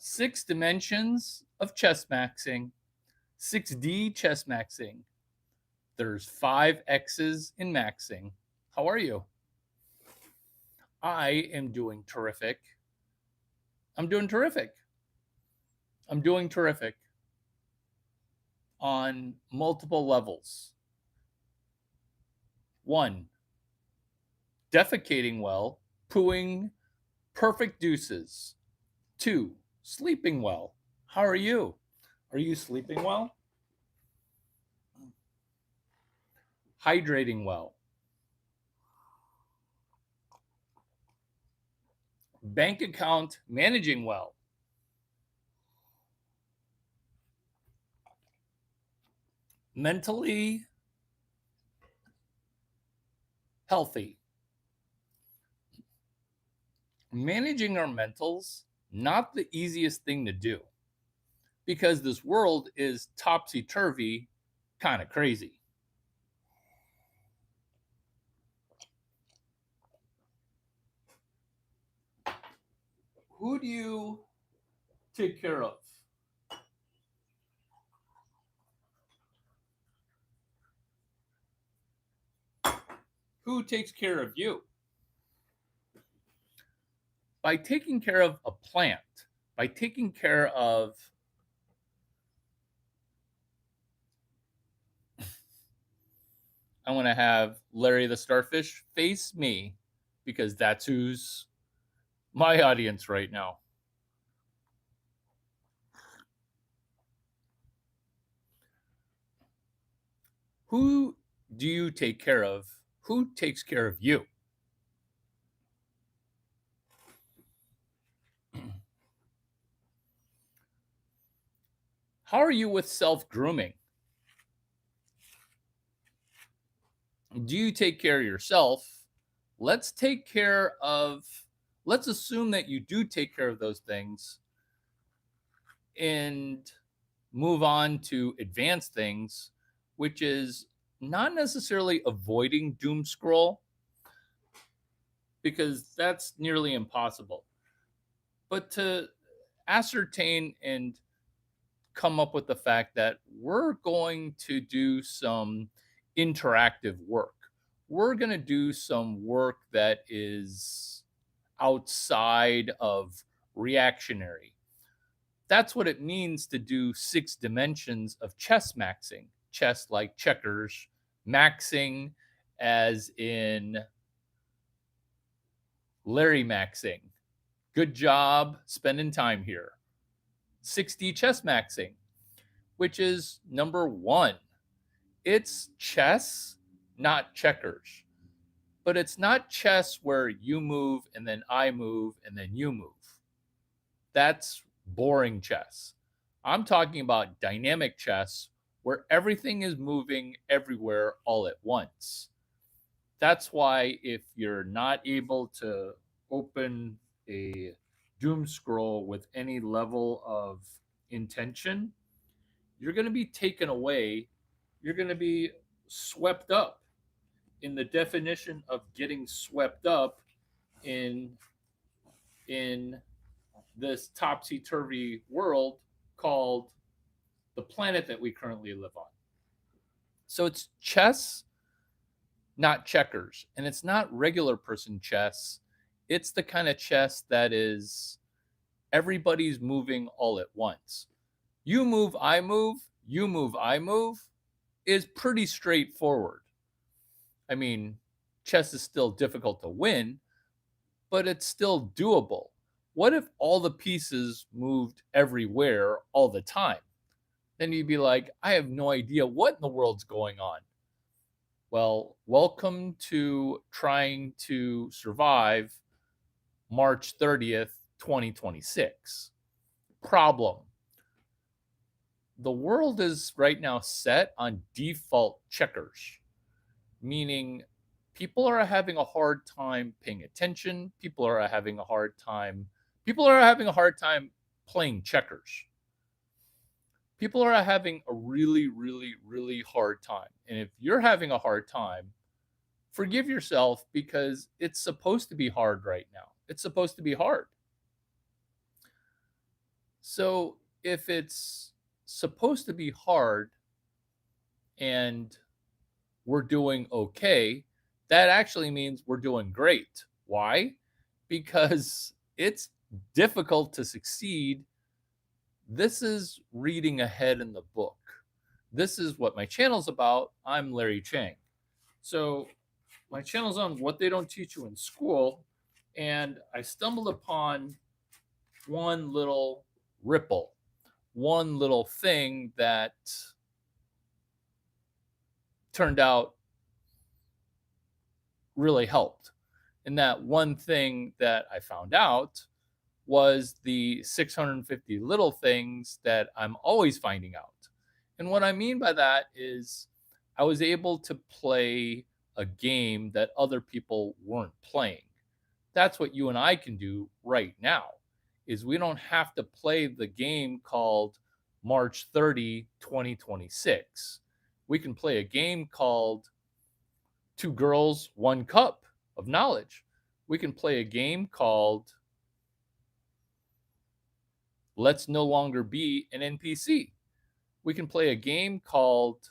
6 dimensions of chess maxing, 6D chess maxing. There's 5 X's in maxing. How are you? I am doing terrific. I'm doing terrific. I'm doing terrific on multiple levels. 1, defecating well, pooing perfect deuces. 2, sleeping well. How are you? Are you sleeping well? Hydrating well. Bank account managing well. Mentally healthy. Managing our mentals, not the easiest thing to do because this world is topsy-turvy, kind of crazy. Who do you take care of? Who takes care of you? By taking care of a plant, by taking care of I want to have Larry the Starfish face me because that's who's my audience right now. Who do you take care of? Who takes care of you? How are you with self-grooming? Do you take care of yourself? Let's assume that you do take care of those things and move on to advanced things, which is not necessarily avoiding doom scroll, because that's nearly impossible, but to ascertain and come up with the fact that we're going to do some interactive work. We're going to do some work that is outside of reactionary. That's what it means to do 6 dimensions of chess maxing. Chess like checkers, maxing as in Larry maxing. Good job spending time here. 6D chess maxing, which is number 1. It's chess, not checkers. But it's not chess where you move and then I move and then you move. That's boring chess. I'm talking about dynamic chess where everything is moving everywhere all at once. That's why if you're not able to open a doom scroll with any level of intention, you're going to be taken away. You're going to be swept up. In the definition of getting swept up in this topsy-turvy world called the planet that we currently live on. So it's chess, not checkers. And it's not regular person chess. It's the kind of chess that is everybody's moving all at once. You move, I move, you move, I move is pretty straightforward. I mean, chess is still difficult to win, but it's still doable. What if all the pieces moved everywhere all the time? Then you'd be like, I have no idea what in the world's going on. Well, welcome to trying to survive March 30th, 2026. Problem. The world is right now set on default checkers, meaning people are having a hard time paying attention. People are having a hard time playing checkers. People are having a really, really, really hard time. And if you're having a hard time, forgive yourself because it's supposed to be hard right now. It's supposed to be hard. So if it's supposed to be hard and we're doing okay, that actually means we're doing great. Why? Because it's difficult to succeed. This is reading ahead in the book. This is what my channel's about. I'm Larry Chang. So, my channel's on what they don't teach you in school. And I stumbled upon one little ripple, one little thing that turned out really helped. And that one thing that I found out was the 650 little things that I'm always finding out. And what I mean by that is I was able to play a game that other people weren't playing. That's what you and I can do right now. Is we don't have to play the game called March 30, 2026. We can play a game called Two Girls, One Cup of Knowledge. We can play a game called Let's No Longer Be an NPC. We can play a game called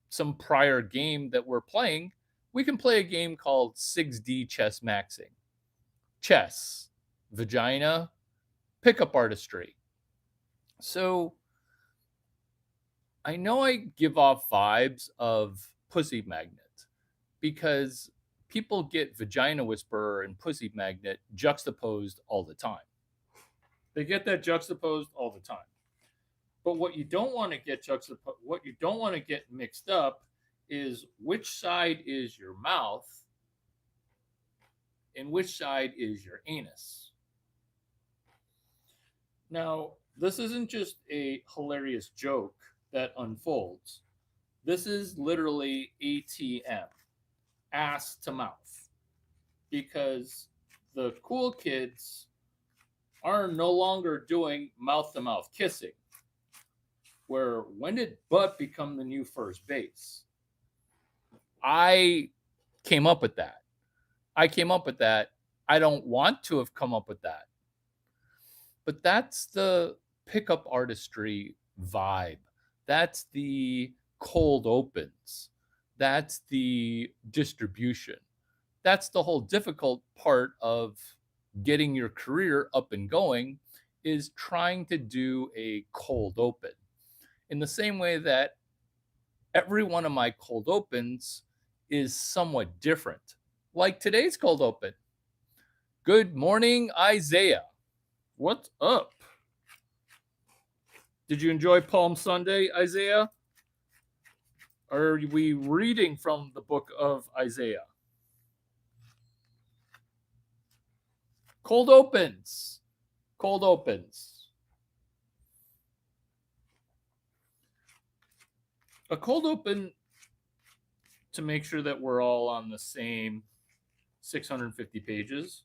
some prior game that we're playing. We can play a game called 6D Chess Maxxxxing. Chess, vagina, pickup artistry. So I know I give off vibes of Pussy Magnet because people get Vagina Whisperer and Pussy Magnet juxtaposed all the time. They get that juxtaposed all the time. But what you don't want to get what you don't want to get mixed up is which side is your mouth and which side is your anus. Now, this isn't just a hilarious joke that unfolds. This is literally ATM, ass to mouth, because the cool kids are no longer doing mouth to mouth kissing. Where when did butt become the new first base? I came up with that. I don't want to have come up with that. But that's the pickup artistry vibe. That's the cold opens. That's the distribution. That's the whole difficult part of getting your career up and going, is trying to do a cold open. In the same way that every one of my cold opens is somewhat different. Like today's cold open. Good morning, Isaiah. What's up? Did you enjoy Palm Sunday, Isaiah? Are we reading from the book of Isaiah? Cold opens. Cold opens. A cold open, to make sure that we're all on the same 650 pages,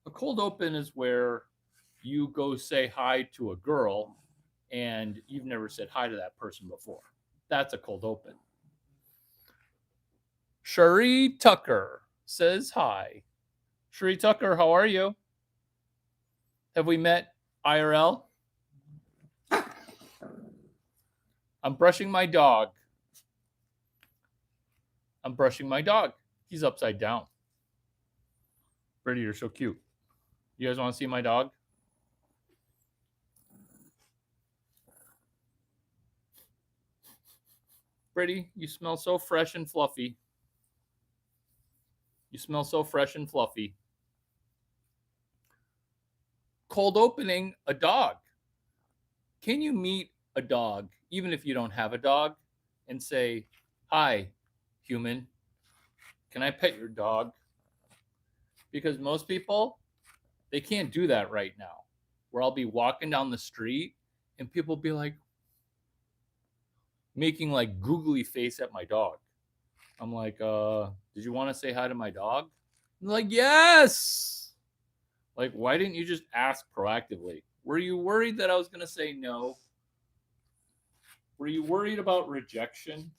a cold open is where you go say hi to a girl and you've never said hi to that person before. That's a cold open. Cherie Tucker says hi. Cherie Tucker, how are you? Have we met IRL? I'm brushing my dog. He's upside down. Brady, you're so cute. You guys want to see my dog? Brady, you smell so fresh and fluffy. Cold opening a dog. Can you meet a dog, even if you don't have a dog, and say, hi, human, can I pet your dog? Because most people, they can't do that right now. Where I'll be walking down the street and people be like, making like googly face at my dog. I'm like, did you want to say hi to my dog? And like, yes. Like, why didn't you just ask proactively? Were you worried that I was going to say no? Were you worried about rejection?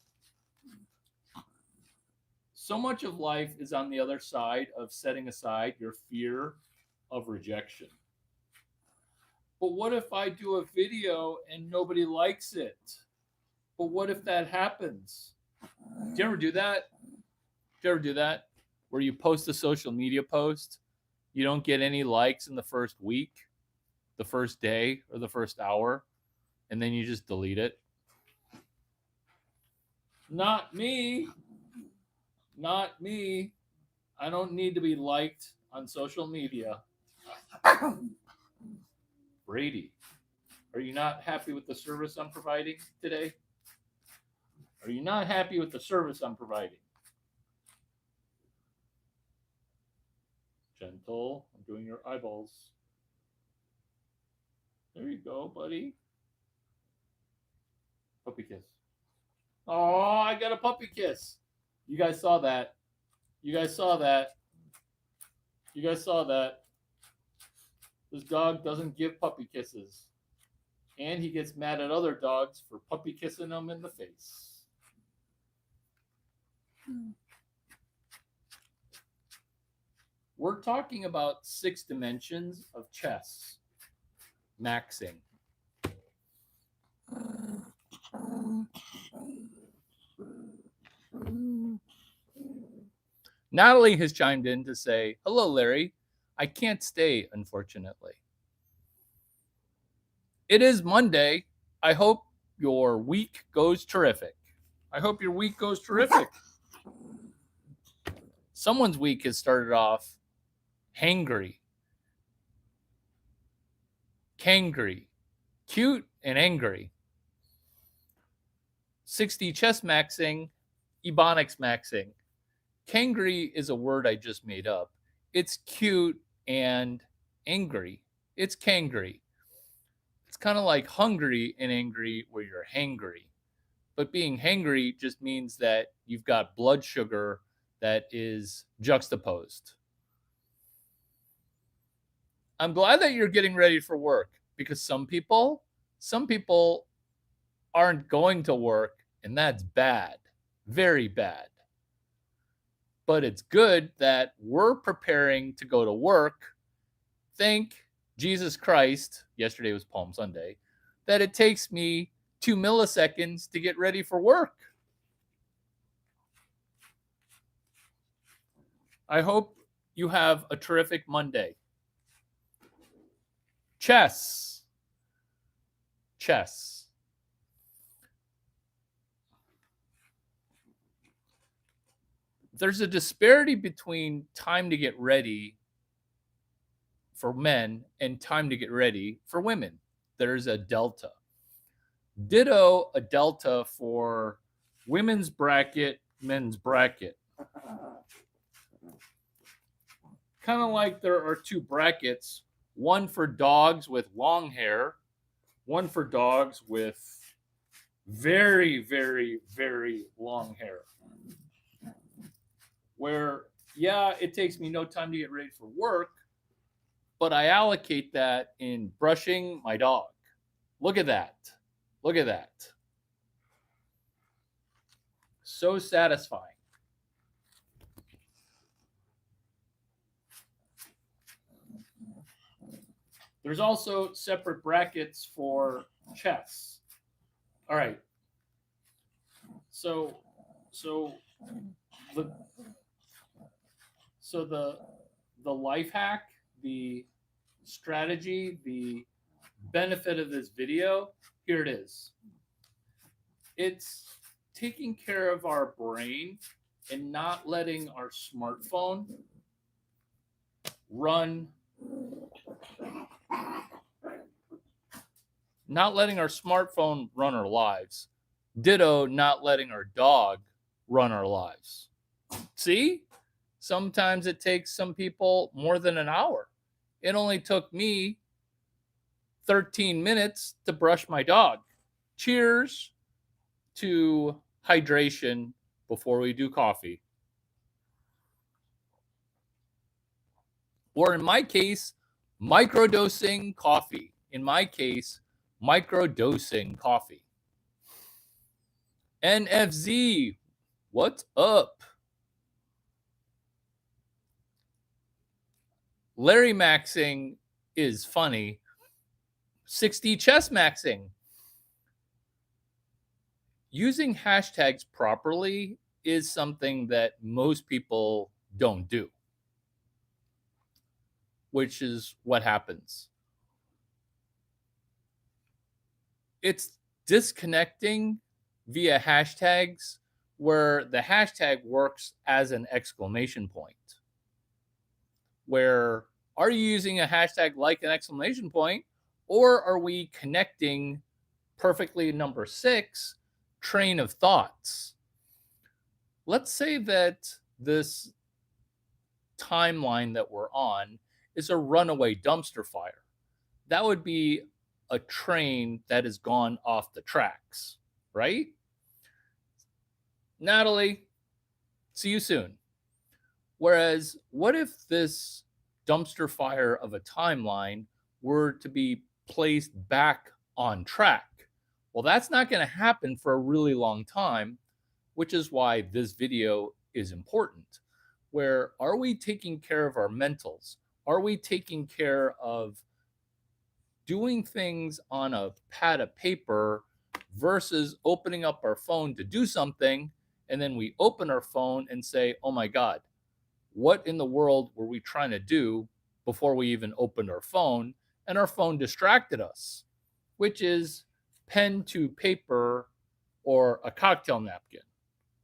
So much of life is on the other side of setting aside your fear of rejection. But what if I do a video and nobody likes it? But what if that happens? Do you ever do that? Do you ever do that? Where you post a social media post, you don't get any likes in the first week, the first day, or the first hour, and then you just delete it? Not me. Not me. I don't need to be liked on social media. Brady, are you not happy with the service I'm providing today? Are you not happy with the service I'm providing? Gentle. I'm doing your eyeballs. There you go, buddy. Puppy kiss. Oh, I got a puppy kiss. You guys saw that. You guys saw that. You guys saw that. This dog doesn't give puppy kisses. And he gets mad at other dogs for puppy kissing them in the face. We're talking about 6 dimensions of chess. Maxxxxing. Natalie has chimed in to say, hello, Larry. I can't stay, unfortunately. It is Monday. I hope your week goes terrific. I hope your week goes terrific. Someone's week has started off hangry, kangry, cute, and angry. 60 chess maxing, ebonics maxing. Kangry is a word I just made up. It's cute and angry. It's kangry. It's kind of like hungry and angry where you're hangry. But being hangry just means that you've got blood sugar that is juxtaposed. I'm glad that you're getting ready for work because some people aren't going to work, and that's bad. Very bad. But it's good that we're preparing to go to work. Thank Jesus Christ, yesterday was Palm Sunday, that it takes me 2 milliseconds to get ready for work. I hope you have a terrific Monday. Chess. Chess. There's a disparity between time to get ready for men and time to get ready for women. There's a delta. Ditto a delta for women's bracket, men's bracket. Kind of like there are 2 brackets, one for dogs with long hair, one for dogs with very, very, very long hair. Where, yeah, it takes me no time to get ready for work, but I allocate that in brushing my dog. Look at that. Look at that. So satisfying. There's also separate brackets for chess. All right. So the life hack, the strategy, the benefit of this video, here it is. It's taking care of our brain and not letting our smartphone run our lives. Ditto, not letting our dog run our lives. See? Sometimes it takes some people more than an hour. It only took me 13 minutes to brush my dog. Cheers to hydration before we do coffee. Or in my case, microdosing coffee. NFZ, what's up? Larry Maxxxxing is funny. 60 chess maxing. Using hashtags properly is something that most people don't do, which is what happens. It's disconnecting via hashtags where the hashtag works as an exclamation point. Where are you using a hashtag like an exclamation point, or are we connecting perfectly number 6 train of thoughts? Let's say that this timeline that we're on is a runaway dumpster fire. That would be a train that has gone off the tracks, right? Natalie, see you soon. Whereas, what if this dumpster fire of a timeline were to be placed back on track? Well, that's not going to happen for a really long time, which is why this video is important. Where are we taking care of our mentals? Are we taking care of doing things on a pad of paper versus opening up our phone to do something, and then we open our phone and say, oh my God, what in the world were we trying to do before we even opened our phone? And our phone distracted us, which is pen to paper or a cocktail napkin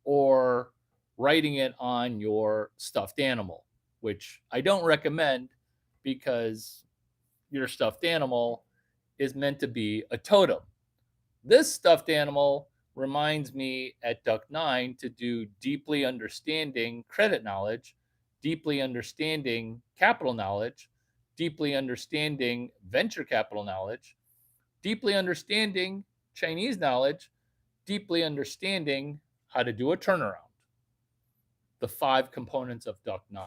or writing it on your stuffed animal, which I don't recommend because your stuffed animal is meant to be a totem. This stuffed animal reminds me at Duck 9 to do deeply understanding credit knowledge, deeply understanding capital knowledge, deeply understanding venture capital knowledge, deeply understanding Chinese knowledge, deeply understanding how to do a turnaround. The 5 components of Duck 9.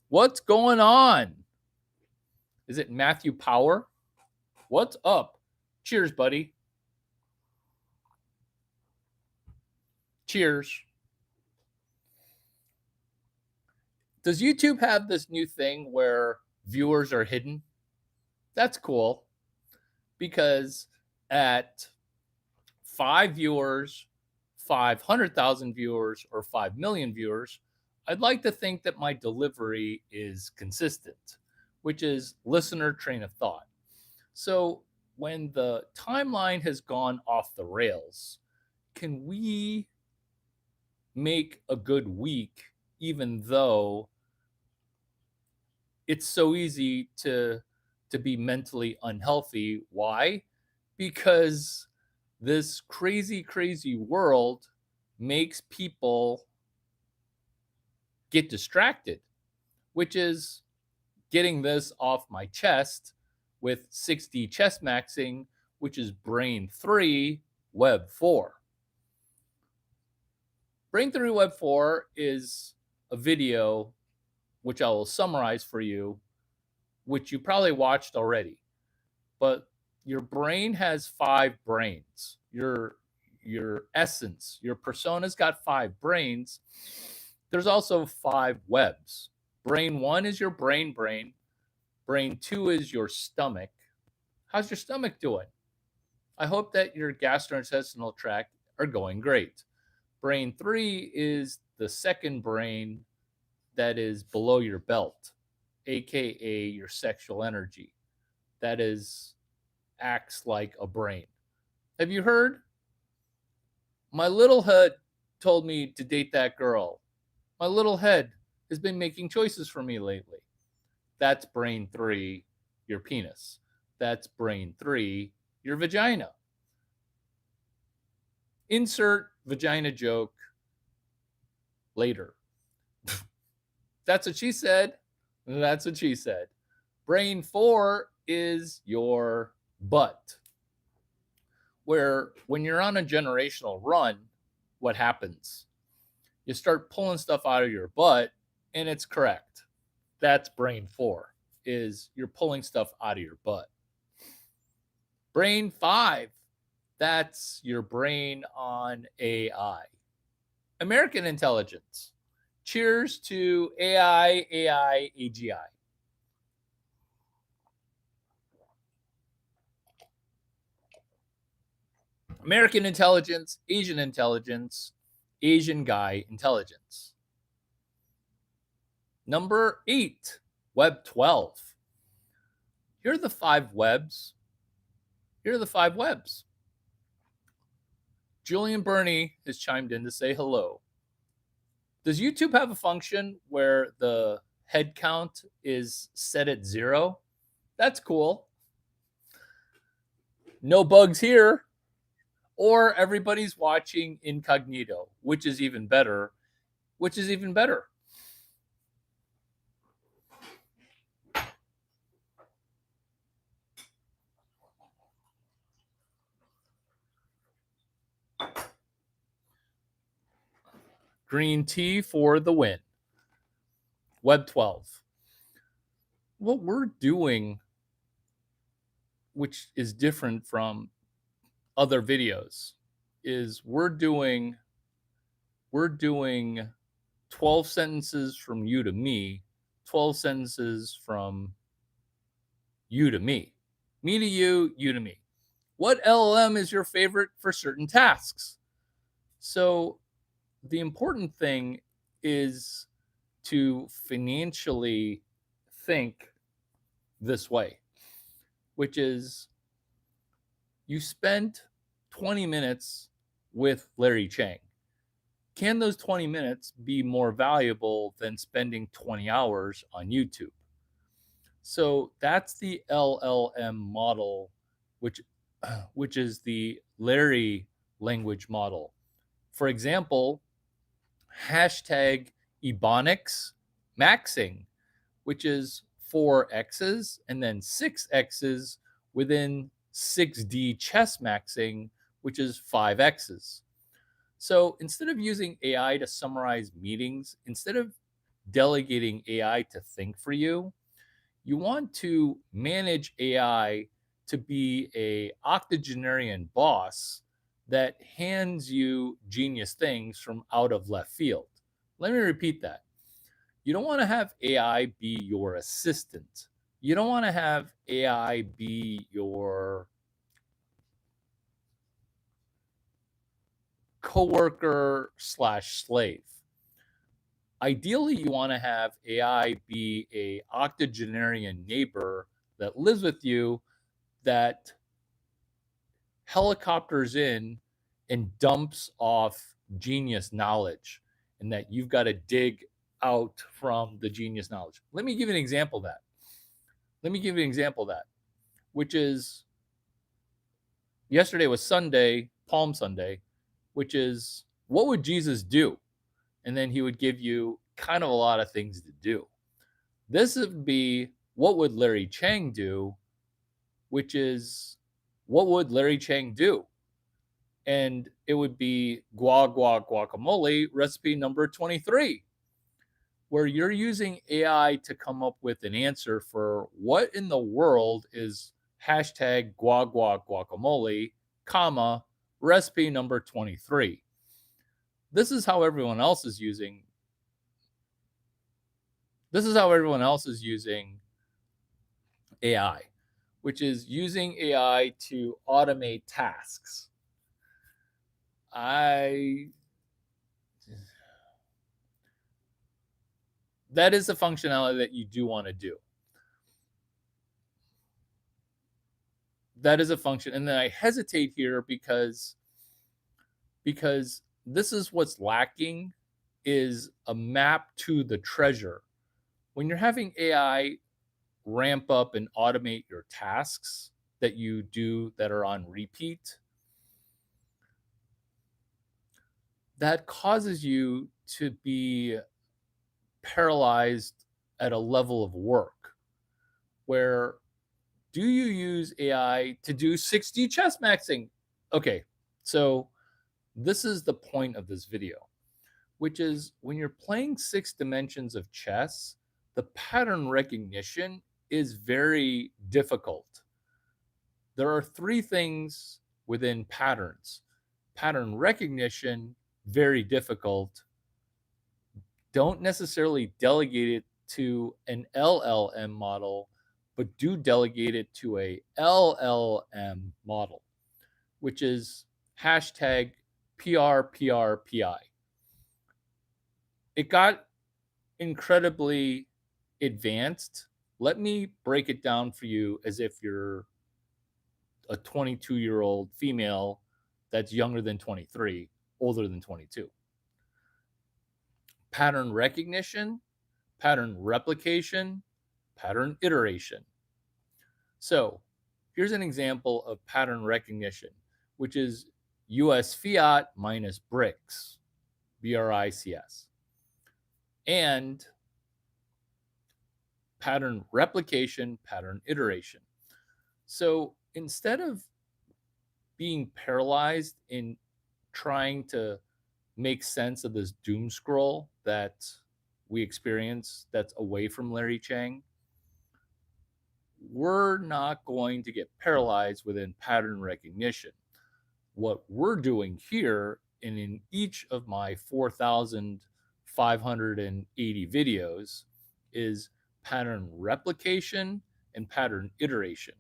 What's going on? Is it Matthew Power? What's up? Cheers, buddy. Cheers. Does YouTube have this new thing where viewers are hidden? That's cool because at 5 viewers, 500,000 viewers, or 5 million viewers, I'd like to think that my delivery is consistent, which is listener train of thought. So when the timeline has gone off the rails, can we make a good week even though it's so easy to be mentally unhealthy? Why? Because this crazy world makes people get distracted, which is getting this off my chest with 60 chess maxing, which is brain 3 web 4. Brain 3 web 4 is a video which I will summarize for you, which you probably watched already. But your brain has 5 brains. Your essence, your persona's got 5 brains. There's also 5 webs. Brain 1 is your brain. Brain 2 is your stomach. How's your stomach doing? I hope that your gastrointestinal tract are going great. Brain 3 is the second brain that is below your belt, aka your sexual energy. That acts like a brain. Have you heard? My little head told me to date that girl. My little head has been making choices for me lately. That's brain 3, your penis. That's brain 3, your vagina. Insert vagina joke later. That's what she said. That's what she said. Brain 4 is your butt. Where when you're on a generational run, what happens? You start pulling stuff out of your butt, and it's correct. That's brain 4, is you're pulling stuff out of your butt. Brain 5, that's your brain on AI. American intelligence. Cheers to AI, AGI. American intelligence, Asian guy intelligence. Number 8, Web 12. Here are the 5 webs. Julian Berney has chimed in to say hello. Does YouTube have a function where the head count is set at 0? That's cool. No bugs here. Or everybody's watching incognito, which is even better. Green tea for the win. Web 12. What we're doing, which is different from other videos, is we're doing 12 sentences from you to me, 12 sentences from you to me to you, you to me. What LLM is your favorite for certain tasks? So the important thing is to financially think this way, which is you spent 20 minutes with Larry Chang. Can those 20 minutes be more valuable than spending 20 hours on YouTube? So that's the LLM model, which is the Larry language model. For example, hashtag Ebonics maxing, which is 4 X's and then 6 X's within 6D chess maxing, which is 5 X's. So instead of using AI to summarize meetings, instead of delegating AI to think for you, you want to manage AI to be a octogenarian boss that hands you genius things from out of left field. Let me repeat that. You don't want to have AI be your assistant. You don't want to have AI be your coworker/slave. Ideally, you want to have AI be a octogenarian neighbor that lives with you, that helicopters in and dumps off genius knowledge, and that you've got to dig out from the genius knowledge. Let me give you an example of that. Which is, yesterday was Sunday, Palm Sunday, which is, what would Jesus do? And then he would give you kind of a lot of things to do. This would be, what would Larry Chang do? Which is, what would Larry Chang do? And it would be guacamole recipe number 23, where you're using AI to come up with an answer for what in the world is hashtag guacamole, comma, recipe number 23. This is how everyone else is using AI, which is using AI to automate tasks. That is a functionality that you do want to do. That is a function. And then I hesitate here because this is what's lacking, is a map to the treasure. When you're having AI ramp up and automate your tasks that you do that are on repeat, that causes you to be paralyzed at a level of work where, do you use AI to do 6D chess maxing? Okay, so this is the point of this video, which is, when you're playing 6 dimensions of chess, the pattern recognition is very difficult. There are 3 things within patterns. Pattern recognition, very difficult. don't necessarily delegate it to an LLM model, but do delegate it to a LLM model, which is hashtag PRPRPI. It got incredibly advanced. Let me break it down for you as if you're a 22-year-old female that's younger than 23, older than 22. Pattern recognition, pattern replication, pattern iteration. So here's an example of pattern recognition, which is US fiat minus BRICS, BRICS. And pattern replication, pattern iteration. So instead of being paralyzed in trying to make sense of this doom scroll that we experience that's away from Larry Chang, we're not going to get paralyzed within pattern recognition. What we're doing here, and in each of my 4,580 videos, is pattern replication and pattern iteration.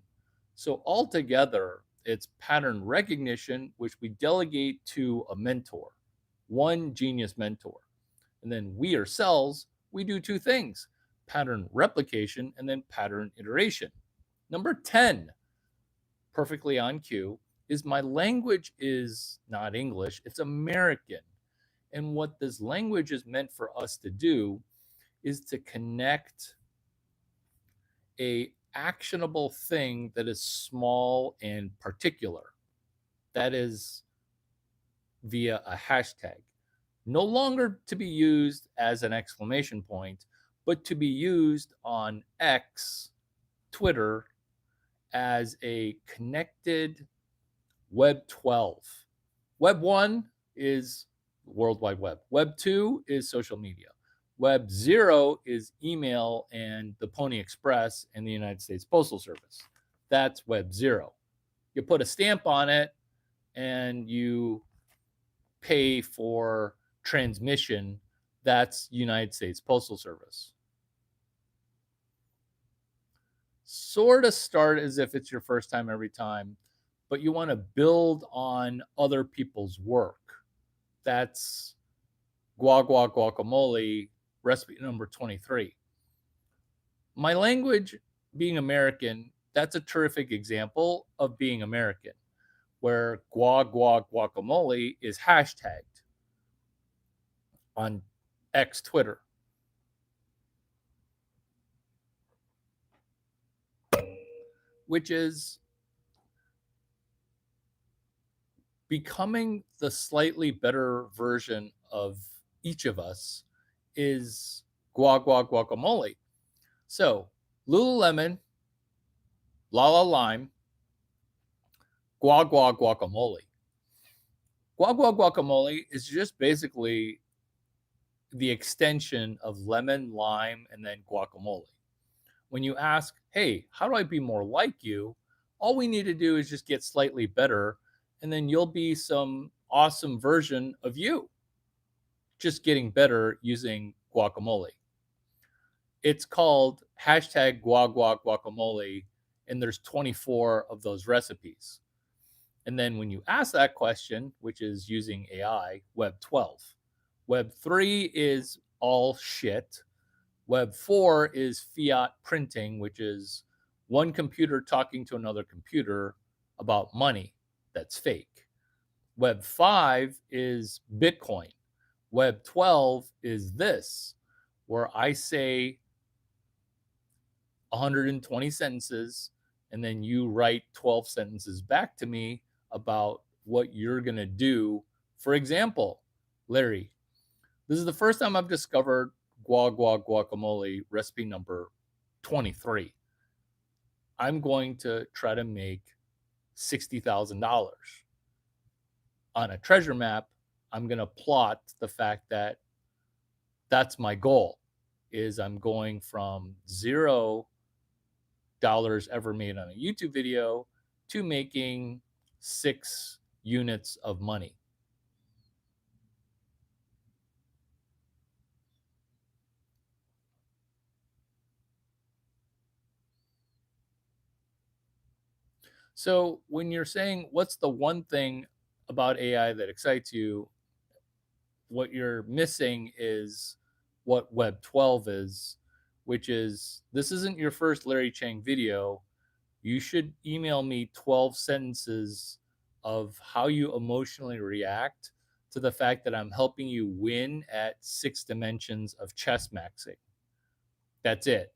So altogether, it's pattern recognition, which we delegate to a mentor, one genius mentor. And then we ourselves, we do two things: pattern replication and then pattern iteration. Number 10, perfectly on cue, is my language is not English, it's American. And what this language is meant for us to do is to connect a actionable thing that is small and particular. That is via a hashtag. No longer to be used as an exclamation point, but to be used on X, Twitter, as a connected Web 12. Web 1 is World Wide Web. Web 2 is social media. Web 0 is email and the Pony Express and the United States Postal Service. That's Web 0. You put a stamp on it and you pay for transmission. That's United States Postal Service. Sort of start as if it's your first time every time, but you want to build on other people's work. That's guacamole, recipe number 23. My language being American, that's a terrific example of being American, where guacamole is hashtagged on X Twitter. Which is becoming the slightly better version of each of us is guacamole. So Lululemon, Lala Lime, guacamole. Guacamole is just basically the extension of lemon, lime, and then guacamole. When you ask, hey, how do I be more like you? All we need to do is just get slightly better, and then you'll be some awesome version of you, just getting better using guacamole. It's called hashtag guacamole, and there's 24 of those recipes. And then when you ask that question, which is using AI, Web 12. Web 3 is all shit. Web 4 is fiat printing, which is one computer talking to another computer about money that's fake. Web 5 is Bitcoin. Web 12 is this, where I say 120 sentences, and then you write 12 sentences back to me about what you're going to do. For example, Larry, this is the first time I've discovered guacamole recipe number 23. I'm going to try to make $60,000. On a treasure map, I'm going to plot the fact that that's my goal, is I'm going from $0 ever made on a YouTube video to making 6 units of money. So when you're saying what's the one thing about AI that excites you, what you're missing is what Web 12 is, which is this isn't your first Larry Chang video. You should email me 12 sentences of how you emotionally react to the fact that I'm helping you win at 6 dimensions of chess maxing. That's it.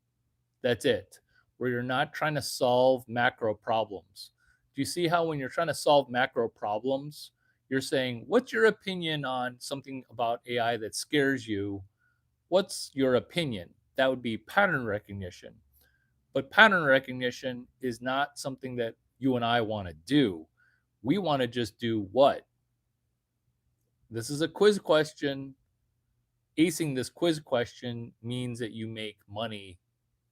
That's it. Where you're not trying to solve macro problems. Do you see how when you're trying to solve macro problems, you're saying, what's your opinion on something about AI that scares you? What's your opinion? That would be pattern recognition. But pattern recognition is not something that you and I want to do. We want to just do what? This is a quiz question. Acing this quiz question means that you make money,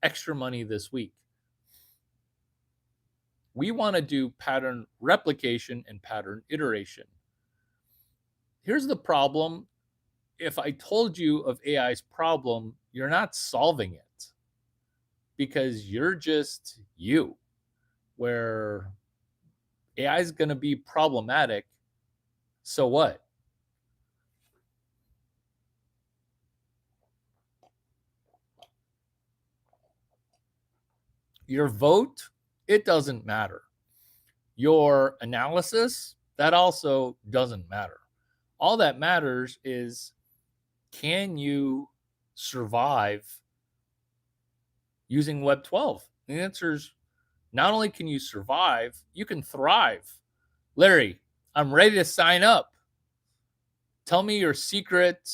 extra money this week. We want to do pattern replication and pattern iteration. Here's the problem. If I told you of AI's problem, you're not solving it because you're just you, where AI is going to be problematic. So what? Your vote, it doesn't matter. Your analysis, that also doesn't matter. All that matters is can you survive using Web 12? The answer is not only can you survive, you can thrive. Larry, I'm ready to sign up. Tell me your secret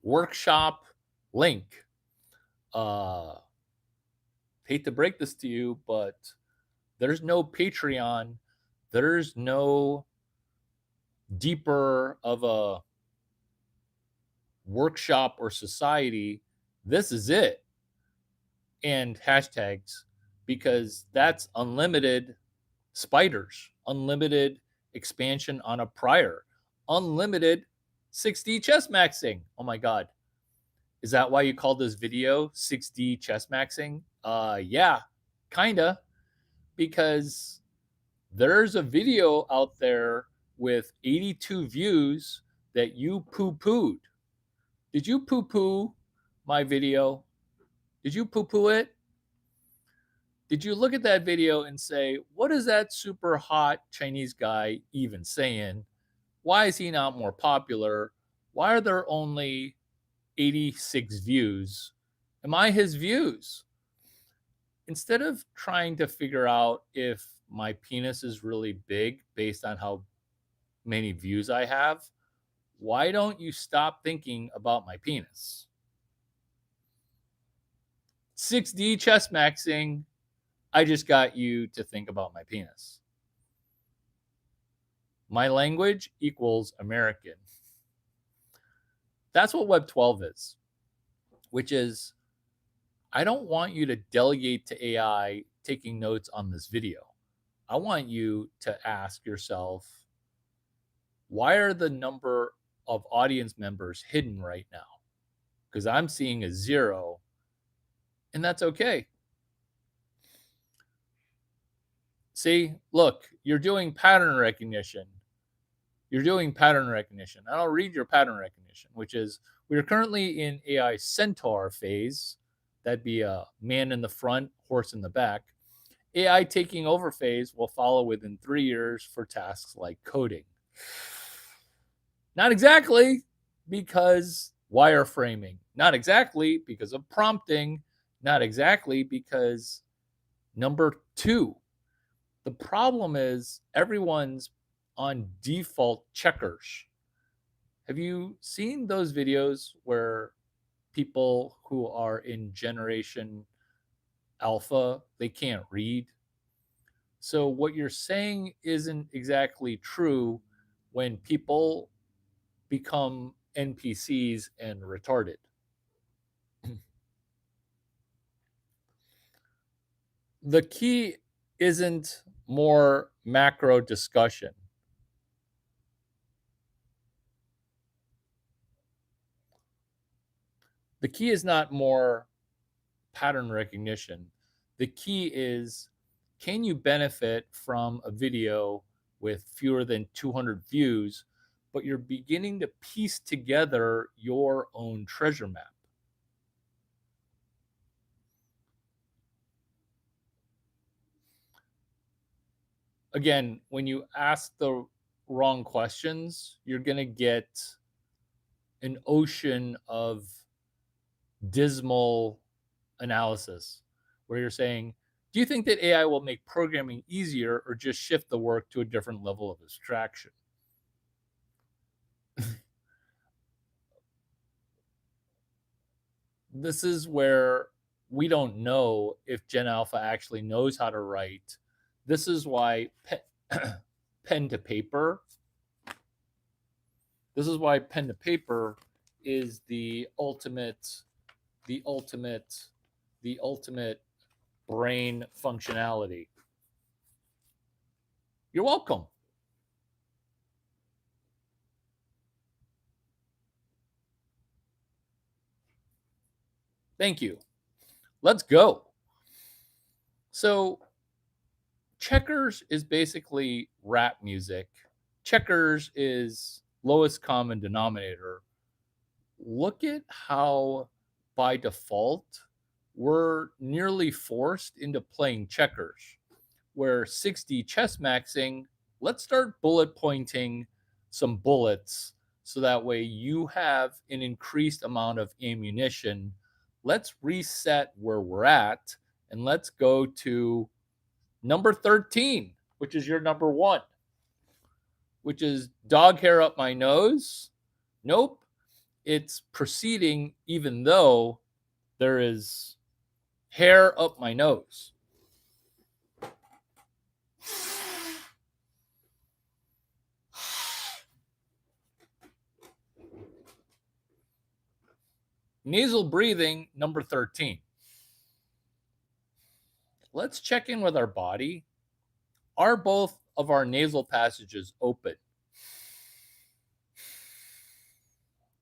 workshop link. Hate to break this to you, but there's no Patreon. There's no deeper of a workshop or society. This is it. And hashtags, because that's unlimited spiders, unlimited expansion on a prior, unlimited 6D chess maxing. Oh my God. Is that why you called this video 6D chess maxing? Yeah, kinda. Because there's a video out there with 82 views that you poo pooed. Did you poo poo my video? Did you poo poo it? Did you look at that video and say, what is that super hot Chinese guy even saying? Why is he not more popular? Why are there only 86 views? Am I his views? Instead of trying to figure out if my penis is really big based on how many views I have, why don't you stop thinking about my penis? 6D chess maxing, I just got you to think about my penis. My language equals American. That's what Web 12 is, which is I don't want you to delegate to AI taking notes on this video. I want you to ask yourself, why are the number of audience members hidden right now? Because I'm seeing a 0, and that's okay. See, look, you're doing pattern recognition. You're doing pattern recognition. And I'll read your pattern recognition, which is we are currently in AI Centaur phase. That'd be a man in the front, horse in the back. AI taking over phase will follow within 3 years for tasks like coding. Not exactly, because wireframing. Not exactly because of prompting. Not exactly because number 2. The problem is everyone's on default checkers. Have you seen those videos where people who are in generation alpha, they can't read? So what you're saying isn't exactly true when people become NPCs and retarded. The key isn't more macro discussion. The key is not more pattern recognition. The key is can you benefit from a video with fewer than 200 views, but you're beginning to piece together your own treasure map? Again, when you ask the wrong questions, you're going to get an ocean of dismal analysis where you're saying, do you think that AI will make programming easier or just shift the work to a different level of abstraction? This is where we don't know if Gen Alpha actually knows how to write. This is why pen to paper. This is why pen to paper is the ultimate brain functionality. You're welcome. Thank you. Let's go. So, checkers is basically rap music. Checkers is lowest common denominator. Look at how, by default, we're nearly forced into playing checkers. Where 6D chess maxing, let's start bullet pointing some bullets so that way you have an increased amount of ammunition. Let's reset where we're at and let's go to number 13, which is your number one, which is dog hair up my nose. Nope. It's proceeding even though there is hair up my nose. Nasal breathing, number 13. Let's check in with our body. Are both of our nasal passages open?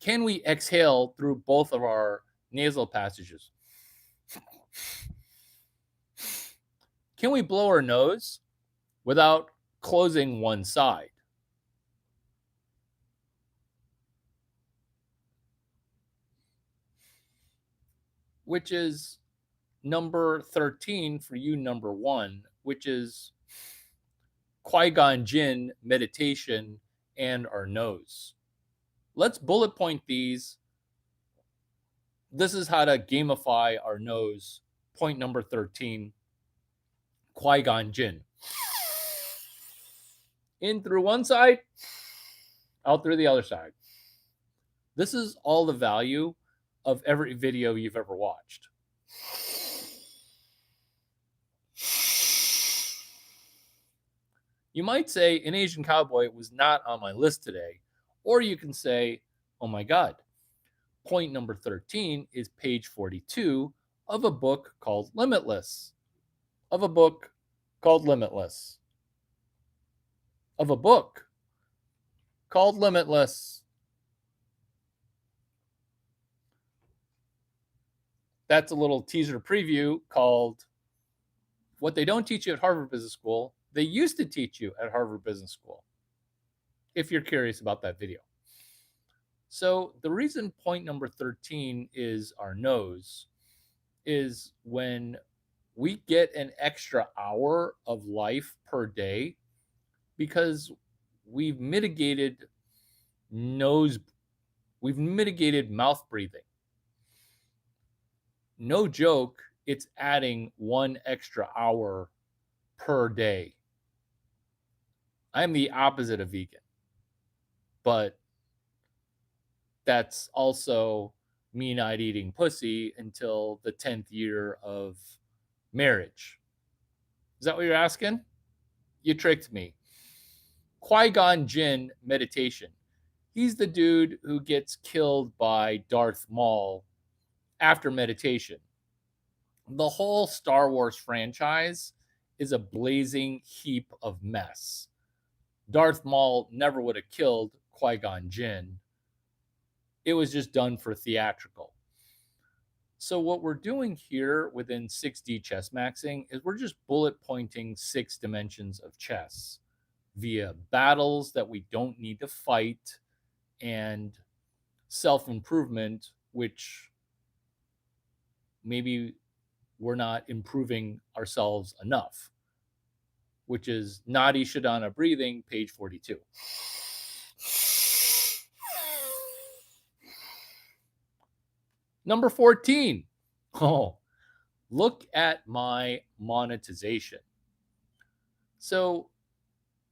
Can we exhale through both of our nasal passages? Can we blow our nose without closing one side? Which is number 13 for you, number one, which is Qui-Gon Jinn meditation and our nose. Let's bullet point these. This is how to gamify our nose. Point number 13, Qui-Gon Jinn. In through one side, out through the other side. This is all the value of every video you've ever watched. You might say An Asian Cowboy was not on my list today, or you can say, oh my God, point number 13 is page 42 of a book called Limitless. Of a book called Limitless. Of a book called Limitless. That's a little teaser preview called What They Don't Teach You at Harvard Business School. They used to teach you at Harvard Business School, if you're curious about that video. So the reason point number 13 is our nose is when we get an extra hour of life per day because we've mitigated mouth breathing. No joke, it's adding 1 extra hour per day. I'm the opposite of vegan, but that's also me not eating pussy until the 10th year of marriage. Is that what you're asking? You tricked me. Qui-Gon Jinn meditation. He's the dude who gets killed by Darth Maul after meditation. The whole Star Wars franchise is a blazing heap of mess. Darth Maul never would have killed Qui-Gon Jinn. It was just done for theatrical. So what we're doing here within 6D chess maxing is we're just bullet pointing 6 dimensions of chess via battles that we don't need to fight and self-improvement, which maybe we're not improving ourselves enough, which is Nadi Shodhana breathing, page 42. Number 14. Oh, look at my monetization. So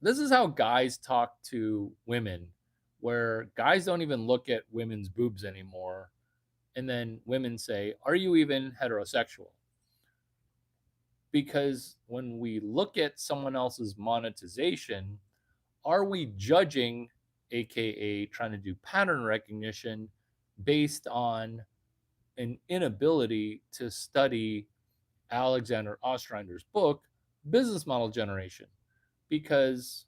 this is how guys talk to women, where guys don't even look at women's boobs anymore. And then women say, "Are you even heterosexual?" Because when we look at someone else's monetization, are we judging, AKA trying to do pattern recognition, based on an inability to study Alexander Ostrander's book, Business Model Generation? Because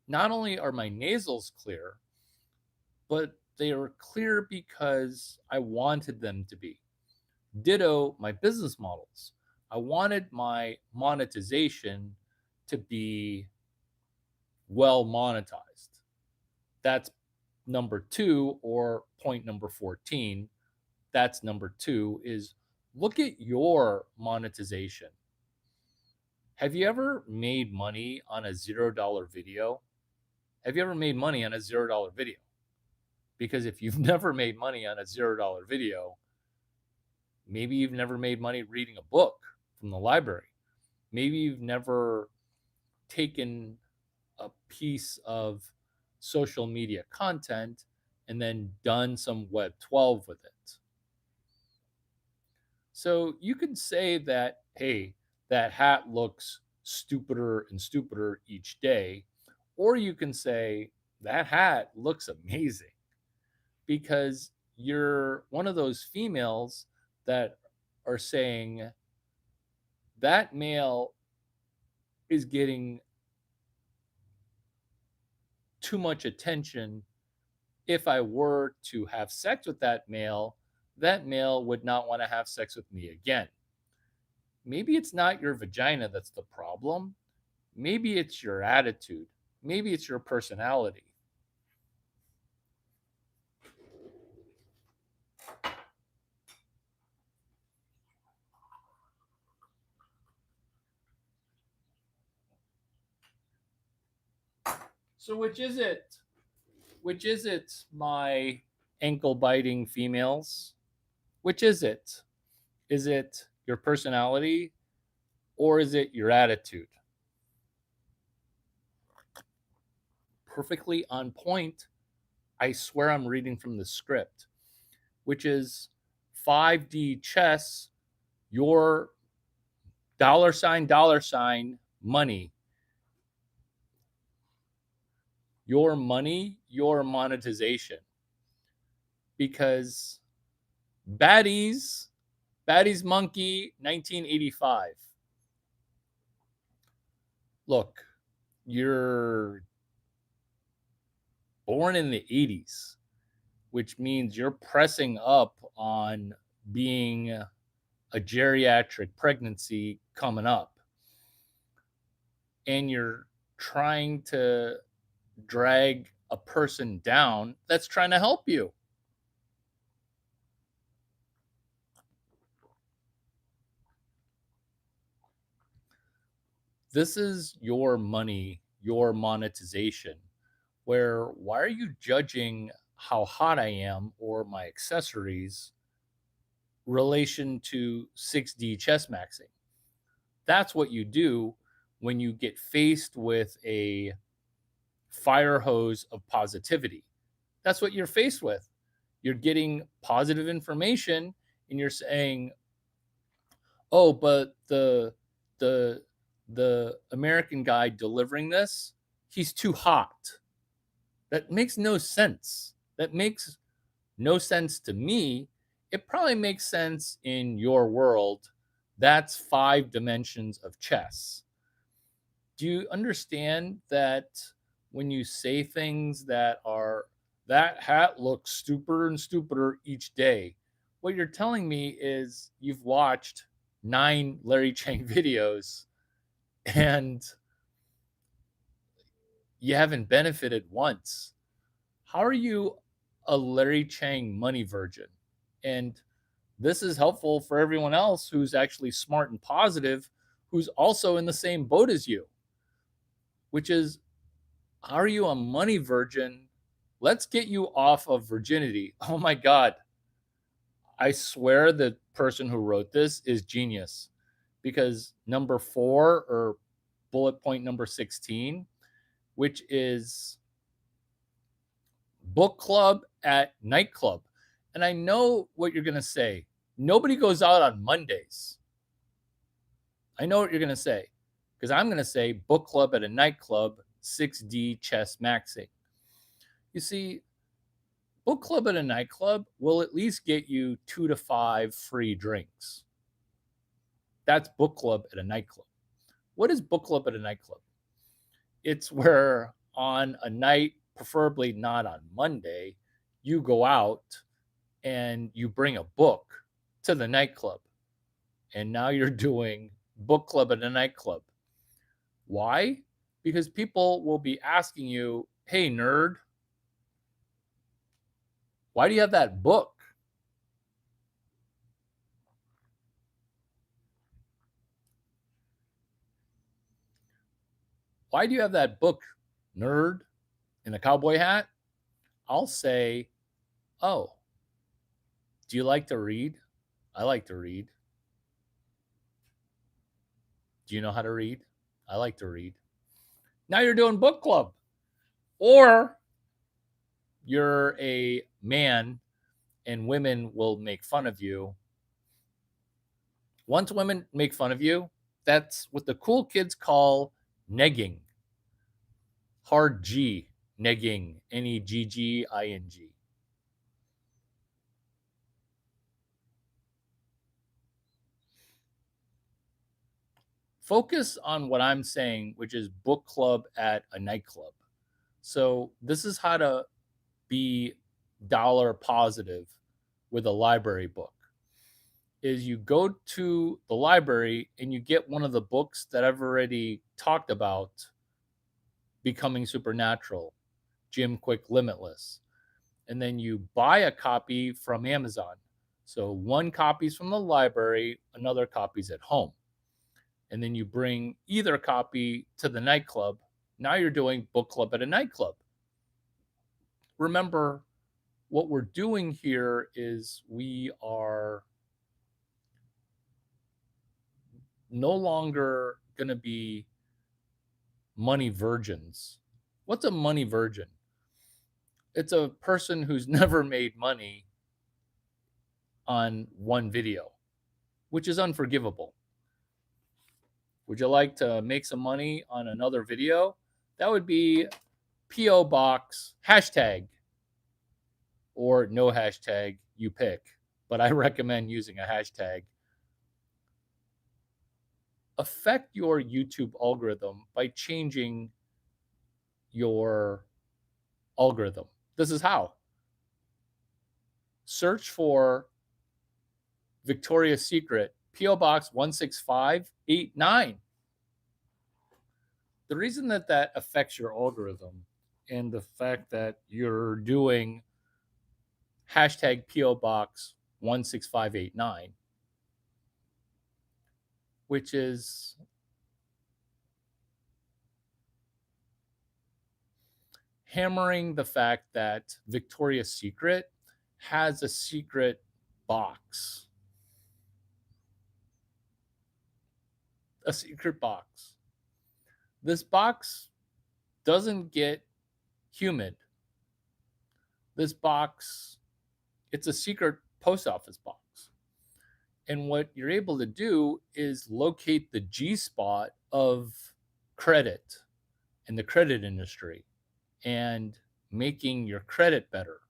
not only are my nasals clear, but they are clear because I wanted them to be. Ditto my business models. I wanted my monetization to be well monetized. That's number 2, or point number 14. That's number 2, is look at your monetization. Have you ever made money on a $0 video? Have you ever made money on a $0 video? Because if you've never made money on a $0 video, maybe you've never made money reading a book from the library. Maybe you've never taken a piece of social media content and then done some Web 12 with it. So you could say that, hey, that hat looks stupider and stupider each day. Or you can say, that hat looks amazing, because you're one of those females that are saying, that male is getting too much attention. If I were to have sex with that male would not want to have sex with me again. Maybe it's not your vagina that's the problem. Maybe it's your attitude. Maybe it's your personality. So which is it? Which is it, my ankle biting females? Which is it? Is it your personality, or is it your attitude? Perfectly on point. I swear I'm reading from the script, which is 5D chess, your $ money. Your money, your monetization. Because Baddies Monkey, 1985. Look, you're born in the 80s, which means you're pressing up on being a geriatric pregnancy coming up. And you're trying to drag a person down that's trying to help you. This is your money, your monetization, where why are you judging how hot I am or my accessories relation to 6D chess maxing? That's what you do when you get faced with a fire hose of positivity. That's what you're faced with. You're getting positive information and you're saying, "Oh, but the American guy delivering this, he's too hot." That makes no sense. That makes no sense to me. It probably makes sense in your world. That's 5 dimensions of chess. Do you understand that when you say things that are that hat looks stupider and stupider each day. What you're telling me is you've watched 9 Larry Chang videos and you haven't benefited once. How are you a Larry Chang money virgin? And this is helpful for everyone else who's actually smart and positive, who's also in the same boat as you, which is, are you a money virgin? Let's get you off of virginity. Oh my God. I swear the person who wrote this is genius, because number 4, or bullet point number 16, which is book club at nightclub. And I know what you're going to say. Nobody goes out on Mondays. I know what you're going to say, because I'm going to say book club at a nightclub, 6D chess maxing. You see, book club at a nightclub will at least get you 2 to 5 free drinks. That's book club at a nightclub. What is book club at a nightclub? It's where on a night, preferably not on Monday, you go out and you bring a book to the nightclub. And now you're doing book club at a nightclub. Why? Because people will be asking you, hey, nerd, why do you have that book? Why do you have that book, nerd, in a cowboy hat? I'll say, oh, do you like to read? I like to read. Do you know how to read? I like to read. Now you're doing book club. Or you're a man and women will make fun of you. Once women make fun of you, that's what the cool kids call negging. Hard G, negging, Negging. Focus on what I'm saying, which is book club at a nightclub. So this is how to be dollar positive with a library book. Is you go to the library and you get one of the books that I've already talked about, Becoming Supernatural, Jim Quick Limitless, and then you buy a copy from Amazon. So one copy's from the library, another copy's at home. And then you bring either copy to the nightclub. Now you're doing book club at a nightclub. Remember, what we're doing here is we are no longer going to be money virgins. What's a money virgin? It's a person who's never made money on one video, which is unforgivable. Would you like to make some money on another video? That would be P.O. Box hashtag, or no hashtag, you pick. But I recommend using a hashtag. Affect your YouTube algorithm by changing your algorithm. This is how. Search for Victoria's Secret, P.O. Box 16589. The reason that that affects your algorithm, and the fact that you're doing hashtag P.O. Box 16589, which is hammering the fact that Victoria's Secret has a secret box. A secret box. This box doesn't get humid. This box, it's a secret post office box. And what you're able to do is locate the G spot of credit in the credit industry and making your credit better.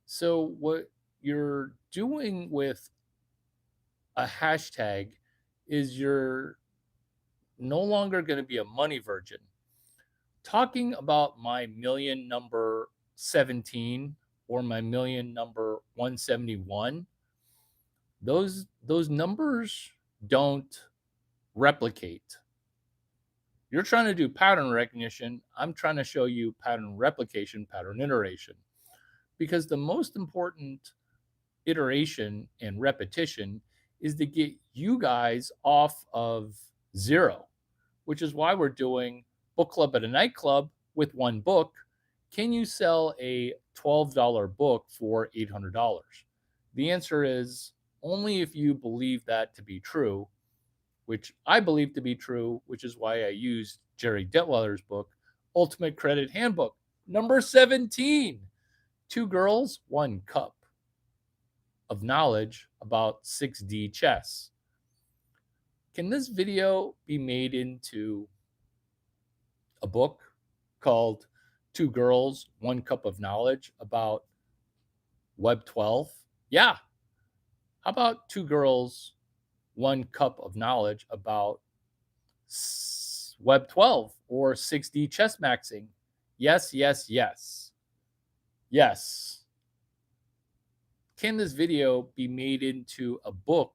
So, what you're doing with a hashtag is you're no longer going to be a money virgin. talking about my million number 17 or my million number 171, those numbers don't replicate. You're trying to do pattern recognition. I'm trying to show you pattern replication, pattern iteration. Because the most important iteration and repetition is to get you guys off of zero, which is why we're doing book club at a nightclub with one book. Can you sell a $12 book for $800? The answer is only if you believe that to be true, which I believe to be true, which is why I used Jerry Detweiler's book, Ultimate Credit Handbook, number 17. 2 girls, 1 cup of knowledge about 6D chess. Can this video be made into a book called 2 girls, 1 cup of knowledge about Web 12? Yeah. How about 2 girls, 1 cup of knowledge about Web 12 or 6D chess maxing? Yes, yes, yes. Yes. Can this video be made into a book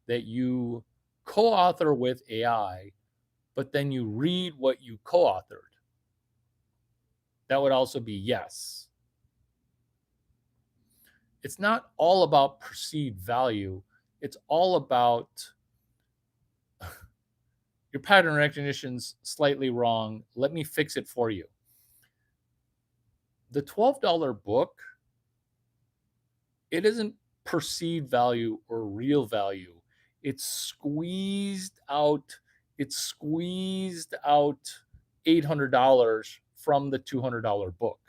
that you co-author with AI, but then you read what you co-authored? That would also be yes. It's not all about perceived value. It's all about your pattern recognition's slightly wrong. Let me fix it for you. The $12 book, it isn't perceived value or real value. It's squeezed out $800 from the $200 book.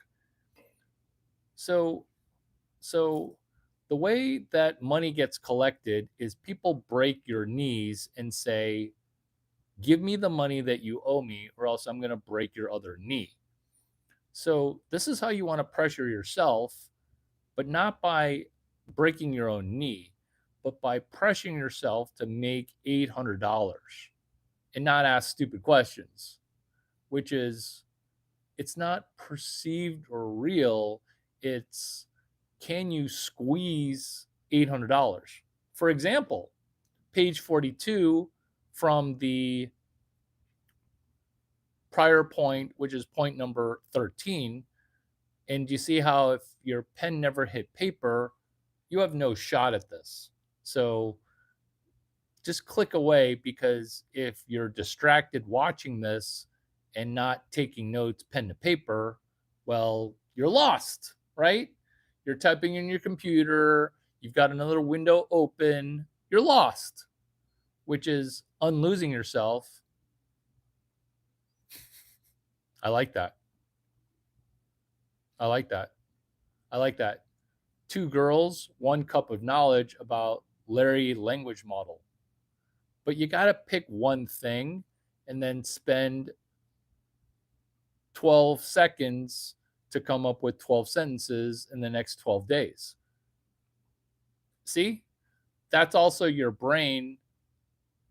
So the way that money gets collected is people break your knees and say, give me the money that you owe me, or else I'm going to break your other knee. So this is how you want to pressure yourself, but not by breaking your own knee, but by pressuring yourself to make $800 and not ask stupid questions, which is, it's not perceived or real. It's, can you squeeze $800? For example, page 42 from the prior point, which is point number 13. And you see how if your pen never hit paper, you have no shot at this. So just click away, because if you're distracted watching this and not taking notes pen to paper, well, you're lost, right? You're typing in your computer, you've got another window open, you're lost, which is unlosing yourself. I like that. I like that. I like that. 2 girls, 1 cup of knowledge about Larry language model. But you got to pick one thing and then spend 12 seconds to come up with 12 sentences in the next 12 days. See? That's also your brain,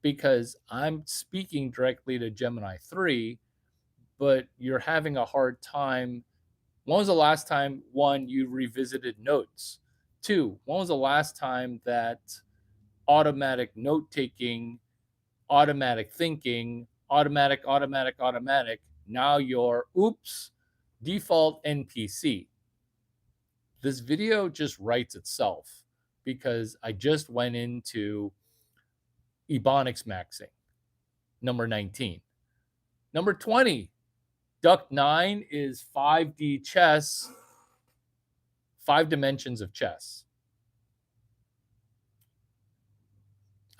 because I'm speaking directly to Gemini 3, but you're having a hard time. When was the last time, 1, you revisited notes? 2, when was the last time that automatic note taking, automatic thinking, automatic, now your default NPC? This video just writes itself because I just went into Ebonics maxing, number 19. Number 20, Duck 9 is 5D chess, 5 dimensions of chess.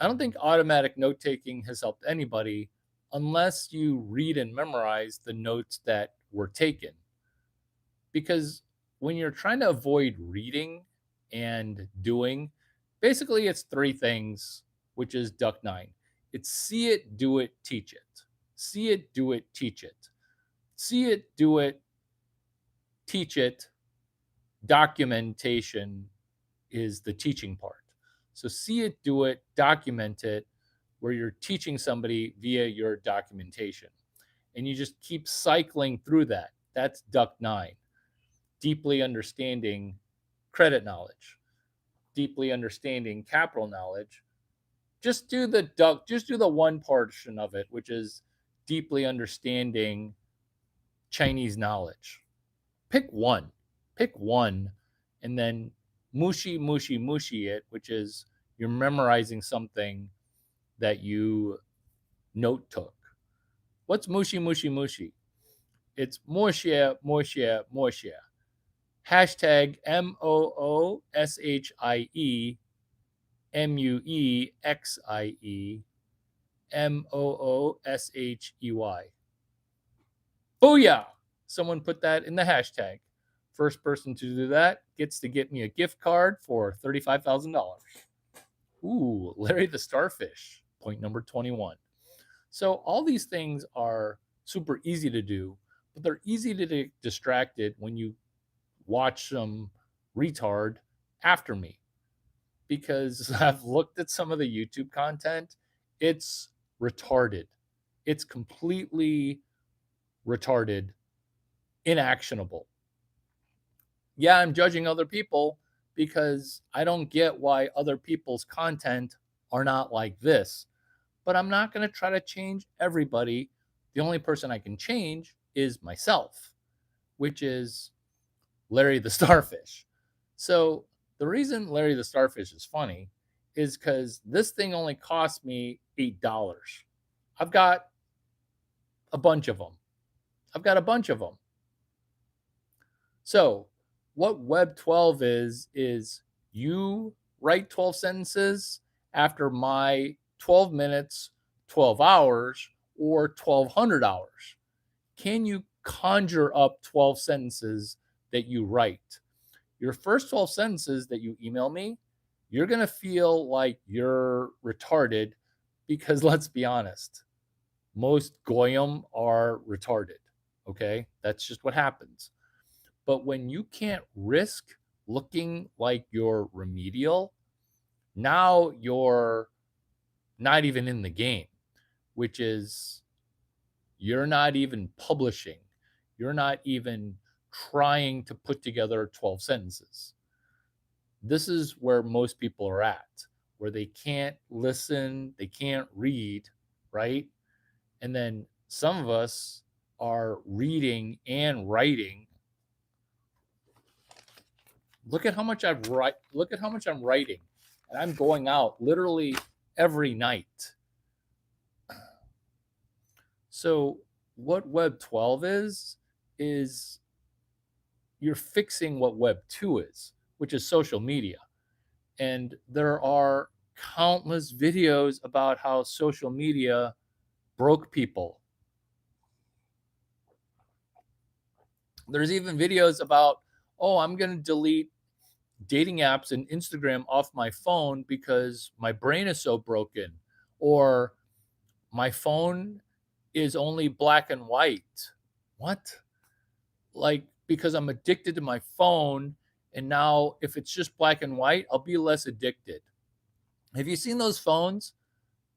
I don't think automatic note taking has helped anybody unless you read and memorize the notes that were taken. Because when you're trying to avoid reading and doing, basically it's 3 things, which is Duck 9. It's see it, do it, teach it. See it, do it, teach it. See it, do it, teach it. Documentation is the teaching part. So see it, do it, document it, where you're teaching somebody via your documentation. And you just keep cycling through that. That's duck 9. Deeply understanding credit knowledge, deeply understanding capital knowledge. Just do the one portion of it, which is deeply understanding Chinese knowledge. Pick one. Pick one, and then mushi it, which is you're memorizing something that you note took. What's mushi? It's moshia. Hashtag MOOSHIE MUEXIE MOOSHEY. Booyah! Someone put that in the hashtag. First person to do that gets to get me a gift card for $35,000. Ooh, Larry the Starfish, point number 21. So all these things are super easy to do, but they're easy to get distracted when you watch some retard after me. Because I've looked at some of the YouTube content, it's retarded. It's completely retarded, inactionable. Yeah, I'm judging other people because I don't get why other people's content are not like this. But I'm not going to try to change everybody. The only person I can change is myself, which is Larry the Starfish. So the reason Larry the Starfish is funny is because this thing only cost me $8. I've got a bunch of them. So what Web 12 is you write 12 sentences after my 12 minutes, 12 hours, or 1,200 hours. Can you conjure up 12 sentences that you write? Your first 12 sentences that you email me, you're going to feel like you're retarded because let's be honest, most goyim are retarded. Okay? That's just what happens. But when you can't risk looking like you're remedial, now you're not even in the game, which is you're not even publishing. You're not even trying to put together 12 sentences. This is where most people are at, where they can't listen, they can't read, right? And then some of us are reading and writing. Look at how much I'm writing. And I'm going out literally every night. So what Web 12 is you're fixing what Web 2 is, which is social media. And there are countless videos about how social media broke people. There's even videos about, oh, I'm going to delete dating apps and Instagram off my phone because my brain is so broken, or my phone is only black and white. What? Like, because I'm addicted to my phone, and now if it's just black and white, I'll be less addicted. Have you seen those phones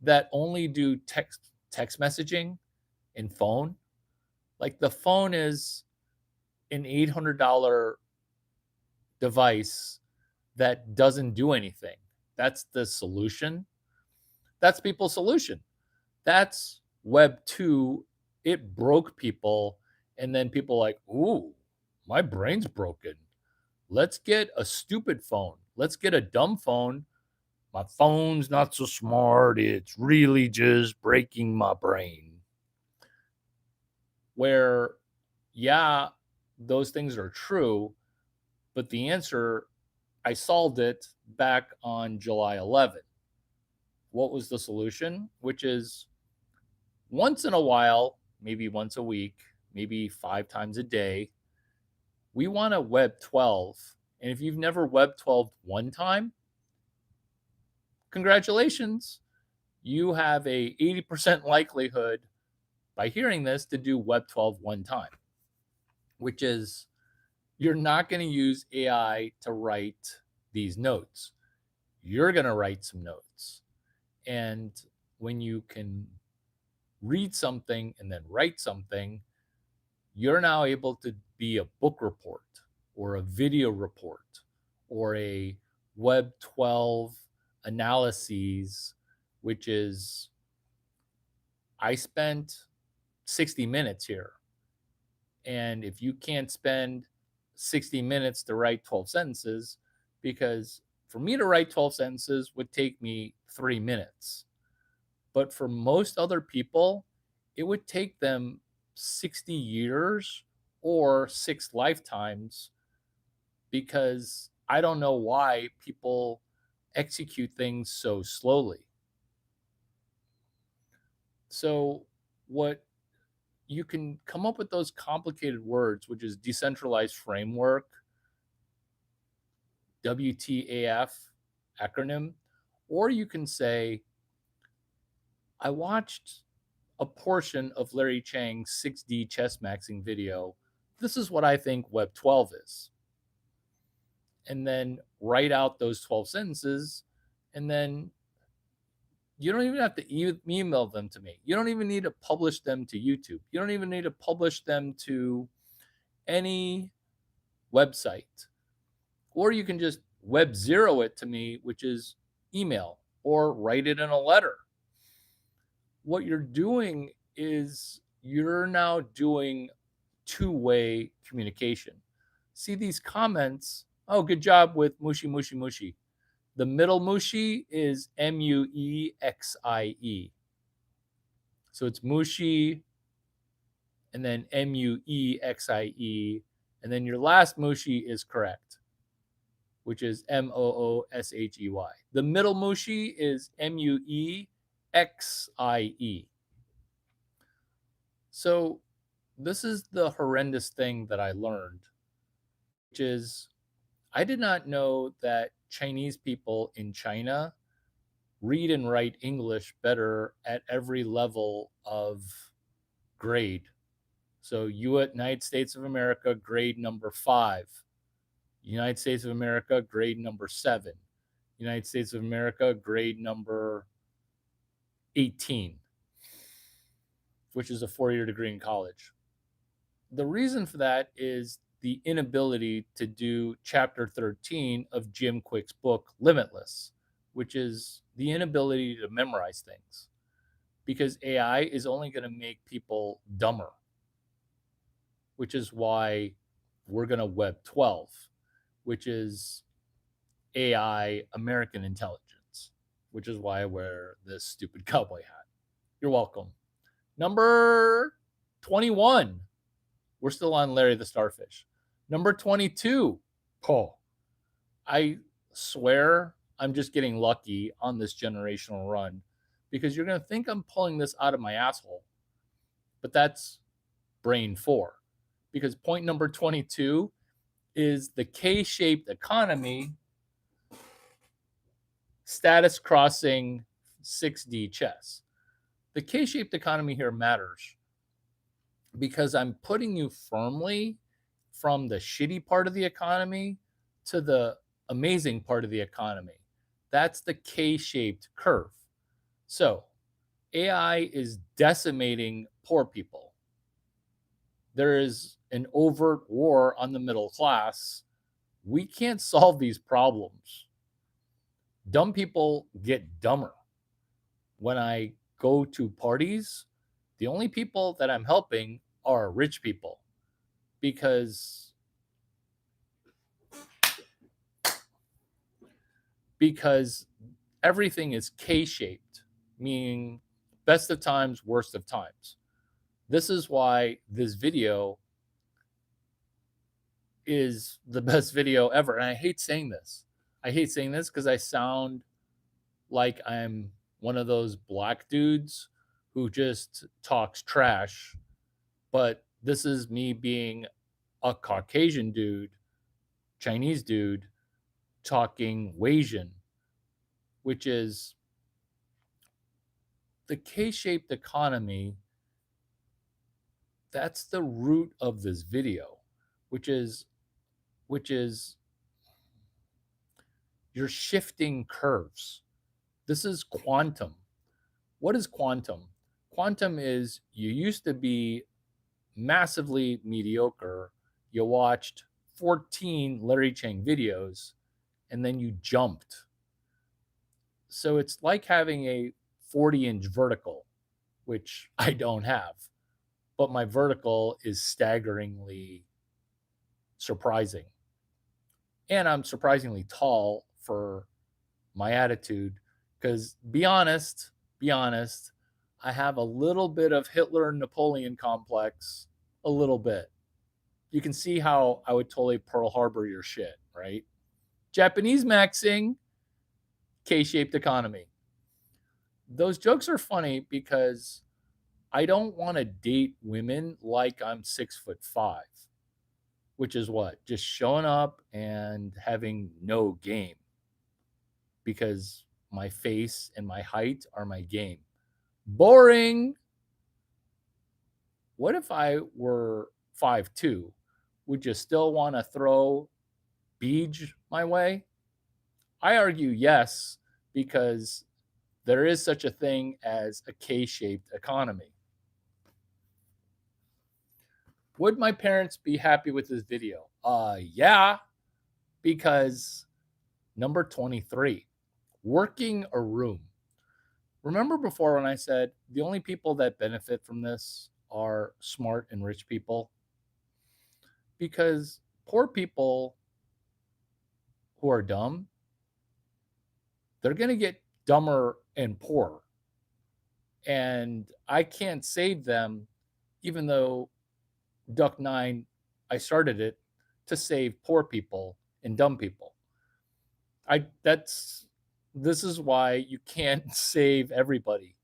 that only do text messaging and phone? Like, the phone is an $800 device that doesn't do anything. That's the solution. That's people's solution. That's Web 2. It broke people. And then people are like, ooh, my brain's broken. Let's get a stupid phone. Let's get a dumb phone. My phone's not so smart. It's really just breaking my brain. Where, yeah, those things are true. But the answer, I solved it back on July 11th. What was the solution? Which is once in a while, maybe once a week, maybe 5 times a day, we want a Web 12. And if you've never Web 12 one time, congratulations. You have a 80% likelihood by hearing this to do Web 12 one time, which is you're not going to use AI to write these notes. You're going to write some notes. And when you can read something and then write something, you're now able to be a book report or a video report or a Web 12 analyses, which is I spent 60 minutes here. And if you can't spend 60 minutes to write 12 sentences, because for me to write 12 sentences would take me 3 minutes. But for most other people, it would take them 60 years or 6 lifetimes, because I don't know why people execute things so slowly. So, what you can come up with those complicated words, which is decentralized framework, WTAF acronym, or you can say, I watched a portion of Larry Chang's 6D chess maxing video. This is what I think Web 12 is. And then write out those 12 sentences, and then you don't even have to email them to me. You don't even need to publish them to YouTube. You don't even need to publish them to any website. Or you can just web zero it to me, which is email, or write it in a letter. What you're doing is you're now doing two-way communication. See these comments? Oh, good job with mushy, mushy, mushy. The middle mushy is Muexie. So it's mushy, and then Muexie, and then your last mushy is correct, which is Mooshy. The middle mushy is Muexie. So this is the horrendous thing that I learned, which is I did not know that Chinese people in China read and write English better at every level of grade. So United States of America, grade number 5. United States of America, grade number 7. United States of America, grade number 18, which is a 4-year degree in college. The reason for that is the inability to do chapter 13 of Jim Quick's book, Limitless, which is the inability to memorize things, because AI is only going to make people dumber, which is why we're going to Web 12, which is AI American intelligence, which is why I wear this stupid cowboy hat. You're welcome. Number 21. We're still on Larry the Starfish. Number 22. Oh, I swear I'm just getting lucky on this generational run, because you're going to think I'm pulling this out of my asshole. But that's brain 4. Because point number 22 is the K-shaped economy status crossing 6D chess. The K-shaped economy here matters because I'm putting you firmly from the shitty part of the economy to the amazing part of the economy. That's the K-shaped curve. So AI is decimating poor people. There is an overt war on the middle class. We can't solve these problems. Dumb people get dumber. When I go to parties, the only people that I'm helping are rich people, because everything is K-shaped, meaning best of times, worst of times. This is why this video is the best video ever. And I hate saying this. I hate saying this because I sound like I'm one of those black dudes who just talks trash. But this is me being a Caucasian dude, Chinese dude, talking Wasian, which is the K-shaped economy. That's the root of this video, which is you're shifting curves. This is quantum. What is quantum? Quantum is you used to be massively mediocre. You watched 14 Larry Chang videos and then you jumped. So it's like having a 40-inch vertical, which I don't have, but my vertical is staggeringly surprising. And I'm surprisingly tall for my attitude because be honest, I have a little bit of Hitler and Napoleon complex, a little bit. You can see how I would totally Pearl Harbor your shit, right? Japanese maxing, K-shaped economy. Those jokes are funny because I don't want to date women like I'm 6'5", which is what? Just showing up and having no game because my face and my height are my game. Boring. What if I were 5'2"? Would you still want to throw beej my way? I argue yes, because there is such a thing as a K-shaped economy. Would my parents be happy with this video? Yeah, because number 23, working a room. Remember before when I said the only people that benefit from this are smart and rich people? Because poor people who are dumb, they're going to get dumber and poorer. And I can't save them, even though Duck 9, I started it to save poor people and dumb people. This is why you can't save everybody.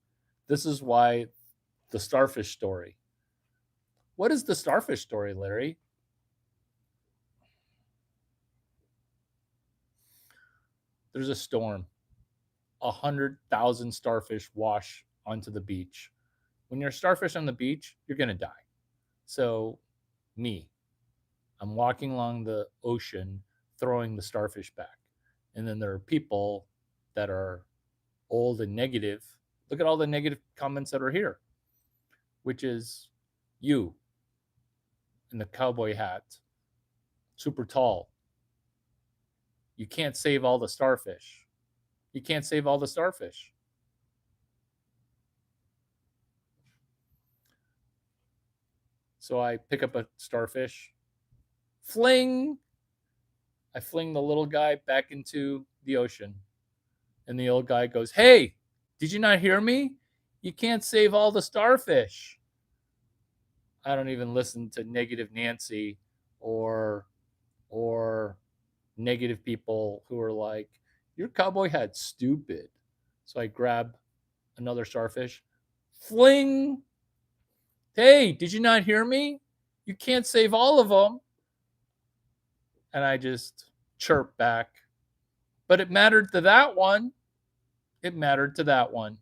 This is why the starfish story. What is the starfish story, Larry? There's a storm. 100,000 starfish wash onto the beach. When you're a starfish on the beach, you're going to die. So, me, I'm walking along the ocean throwing the starfish back. And then there are people that are old and negative. Look at all the negative comments that are here, which is you in the cowboy hat, super tall. You can't save all the starfish. You can't save all the starfish. So I pick up a starfish, fling. I fling the little guy back into the ocean. And the old guy goes, "Hey, did you not hear me? You can't save all the starfish." I don't even listen to negative Nancy or negative people who are like, "Your cowboy hat's stupid." So I grab another starfish, fling. "Hey, did you not hear me? You can't save all of them." And I just chirp back. But it mattered to that one. It mattered to that one.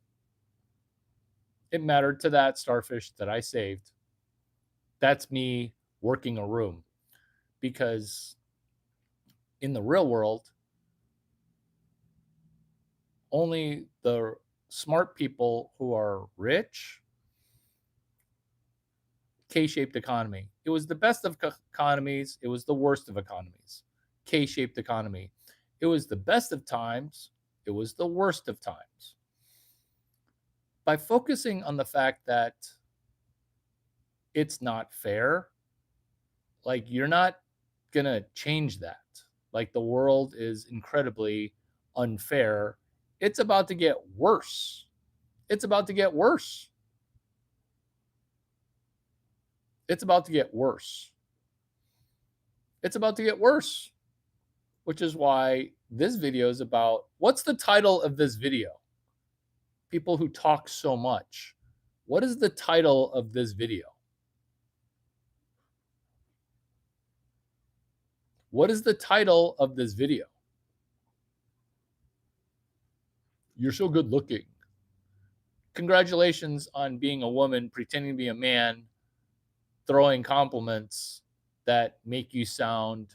It mattered to that starfish that I saved. That's me working a room. Because in the real world, only the smart people who are rich, K-shaped economy. It was the best of economies. It was the worst of economies. K-shaped economy. It was the best of times. It was the worst of times. By focusing on the fact that it's not fair, like you're not going to change that. Like the world is incredibly unfair. It's about to get worse. It's about to get worse. It's about to get worse. It's about to get worse. Which is why this video is about, what's the title of this video? People who talk so much. What is the title of this video? What is the title of this video? You're so good looking. Congratulations on being a woman pretending to be a man, throwing compliments that make you sound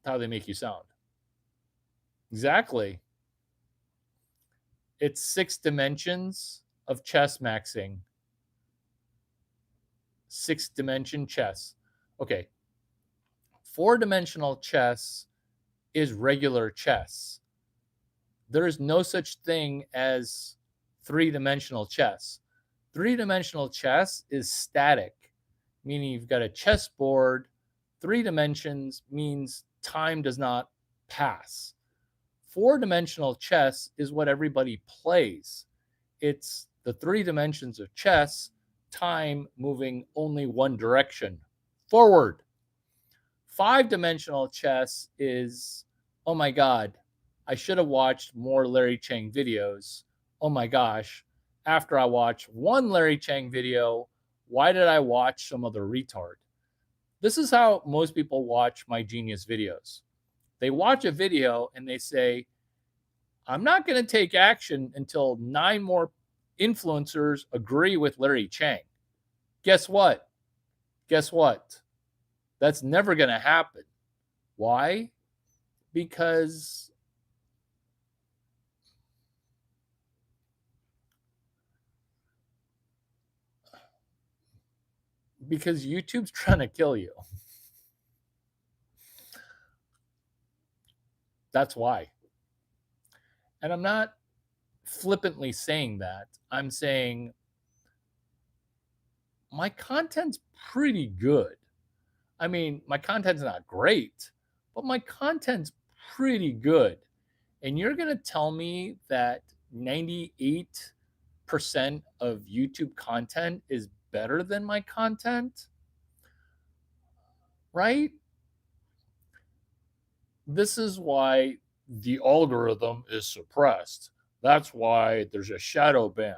how they make you sound. Exactly. It's 6 dimensions of chess maxing. 6-dimension chess. Okay. 4-dimensional chess is regular chess. There is no such thing as 3-dimensional chess. 3-dimensional chess is static, meaning you've got a chessboard. 3 dimensions means time does not pass. 4-dimensional chess is what everybody plays. It's the 3 dimensions of chess, time moving only one direction, forward. 5-dimensional chess is, oh my God, I should have watched more Larry Chang videos. Oh my gosh, after I watched one Larry Chang video, why did I watch some other retard? This is how most people watch my genius videos. They watch a video and they say, I'm not going to take action until 9 more influencers agree with Larry Chang. Guess what? Guess what? That's never going to happen. Why? Because YouTube's trying to kill you. That's why. And I'm not flippantly saying that. I'm saying my content's pretty good. I mean, my content's not great, but my content's pretty good. And you're going to tell me that 98% of YouTube content is better than my content? Right? This is why the algorithm is suppressed. That's why there's a shadow ban.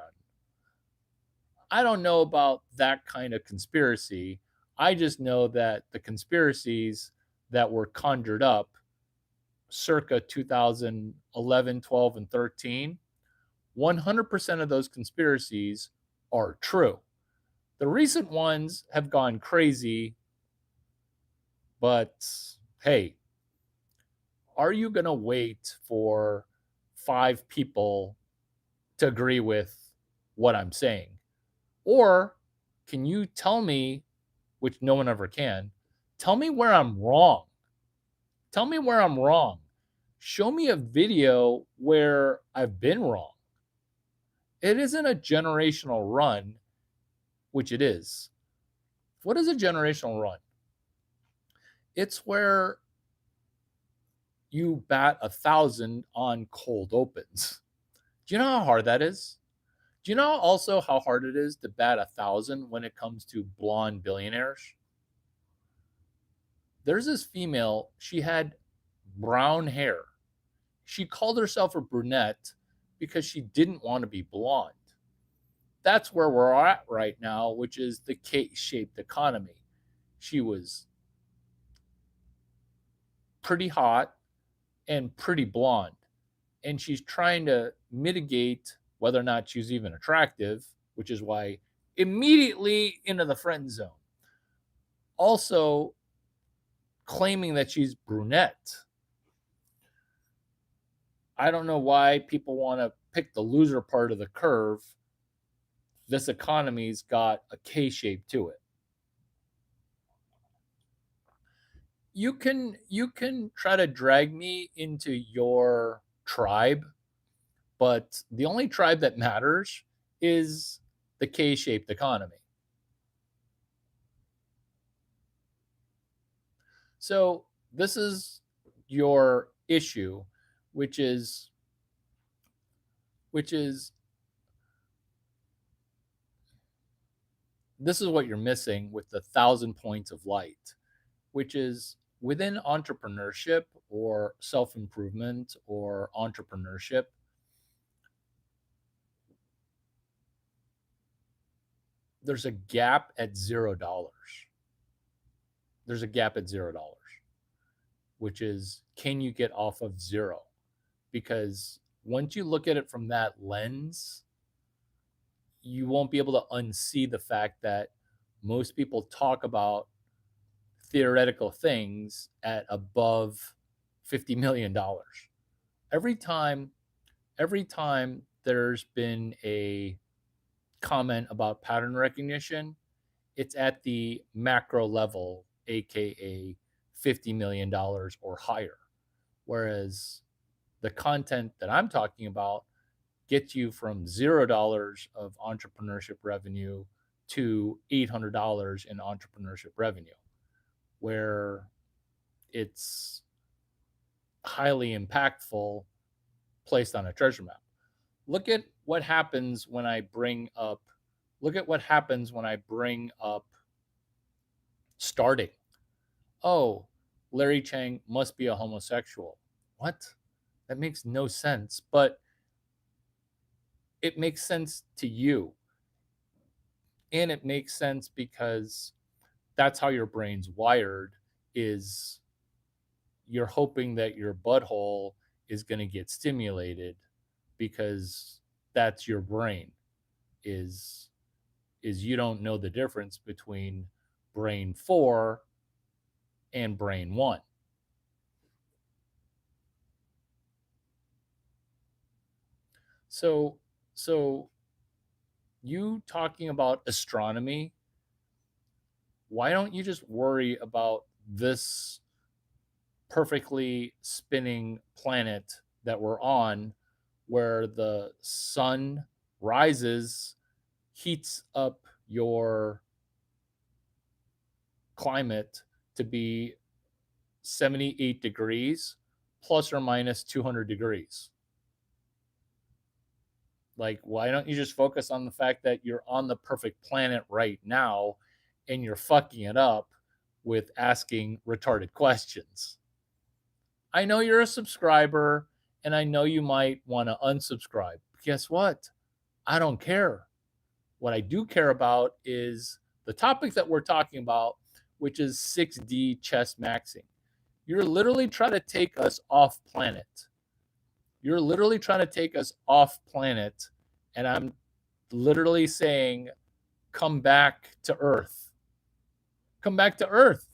I don't know about that kind of conspiracy. I just know that the conspiracies that were conjured up circa 2011, 12, and 13, 100% of those conspiracies are true. The recent ones have gone crazy, but hey, are you going to wait for 5 people to agree with what I'm saying? Or can you tell me, which no one ever can, tell me where I'm wrong? Tell me where I'm wrong. Show me a video where I've been wrong. It isn't a generational run, which it is. What is a generational run? It's where you bat 1,000 on cold opens. Do you know how hard that is? Do you know also how hard it is to bat 1,000 when it comes to blonde billionaires? There's this female, she had brown hair. She called herself a brunette because she didn't want to be blonde. That's where we're at right now, which is the K-shaped economy. She was pretty hot and pretty blonde. And she's trying to mitigate whether or not she's even attractive, which is why immediately into the friend zone. Also claiming that she's brunette. I don't know why people want to pick the loser part of the curve. This economy's got a K shape to it. You can try to drag me into your tribe, but the only tribe that matters is the K-shaped economy. So this is your issue, which is this is what you're missing with the 1,000 points of light, which is within entrepreneurship or self-improvement or entrepreneurship. There's a gap at $0. There's a gap at $0, which is, can you get off of 0? Because once you look at it from that lens, you won't be able to unsee the fact that most people talk about theoretical things at above $50 million. Every time there's been a comment about pattern recognition, it's at the macro level, aka $50 million or higher. Whereas the content that I'm talking about gets you from $0 of entrepreneurship revenue to $800 in entrepreneurship revenue, where it's highly impactful placed on a treasure map. Look at what happens when I bring up starting. Oh, Larry Chang must be a homosexual. What? That makes no sense, but it makes sense to you. And it makes sense because that's how your brain's wired, is you're hoping that your butthole is going to get stimulated because that's your brain, is you don't know the difference between brain 4 and brain 1. So you talking about astronomy, why don't you just worry about this perfectly spinning planet that we're on, where the sun rises, heats up your climate to be 78 degrees plus or minus 200 degrees. Like, why don't you just focus on the fact that you're on the perfect planet right now and you're fucking it up with asking retarded questions? I know you're a subscriber and I know you might want to unsubscribe. Guess what? I don't care. What I do care about is the topic that we're talking about, which is 6D chess maxing. You're literally trying to take us off planet. You're literally trying to take us off planet, and I'm literally saying, come back to Earth. Come back to Earth.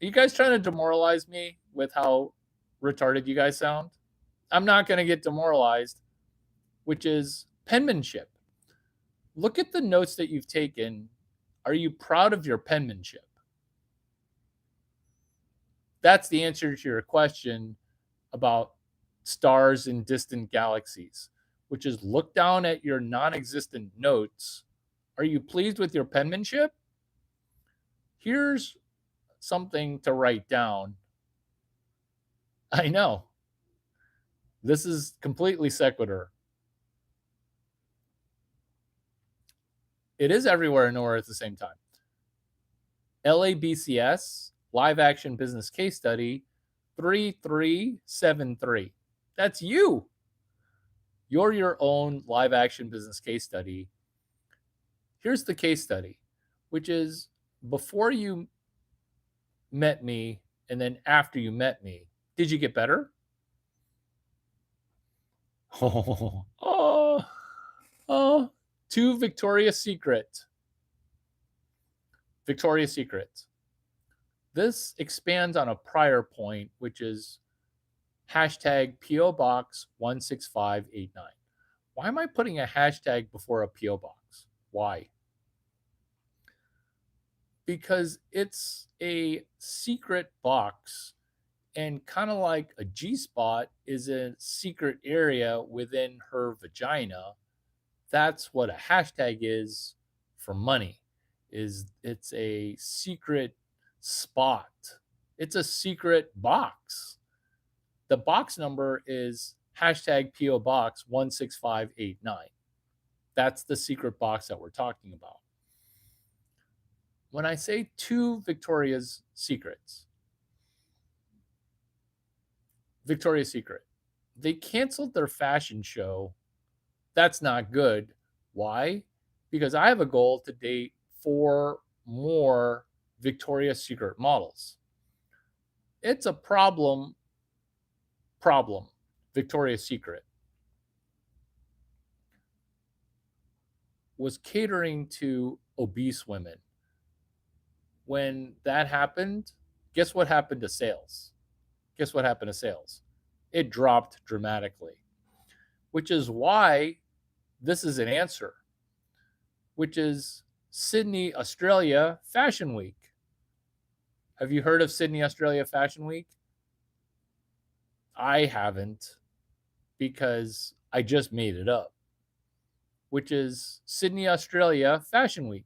Are you guys trying to demoralize me with how retarded you guys sound? I'm not going to get demoralized, which is penmanship. Look at the notes that you've taken. Are you proud of your penmanship? That's the answer to your question about stars in distant galaxies, which is look down at your non existent notes. Are you pleased with your penmanship? Here's something to write down. I know. This is completely sequitur. It is everywhere and nowhere at the same time. LABCS, Live Action Business Case Study 3373. That's you. You're your own live action business case study. Here's the case study, which is before you met me and then after you met me, did you get better? Oh, to Victoria's Secret. Victoria's Secret. This expands on a prior point, which is hashtag PO Box 16589. Why am I putting a hashtag before a PO Box? Why? Because it's a secret box, and kind of like a G spot is a secret area within her vagina. That's what a hashtag is for money. It's a secret spot. It's a secret box. The box number is hashtag PO Box 16589. That's the secret box that we're talking about. When I say two Victoria's Secrets, Victoria's Secret, they canceled their fashion show. That's not good. Why? Because I have a goal to date 4 more Victoria's Secret models. It's a problem. Victoria's Secret was catering to obese women. When that happened, Guess what happened to sales? Guess what happened to sales? It dropped dramatically, which is why this is an answer, which is Sydney, Australia Fashion Week. Have you heard of Sydney, Australia Fashion Week? I haven't, because I just made it up, which is Sydney, Australia Fashion Week.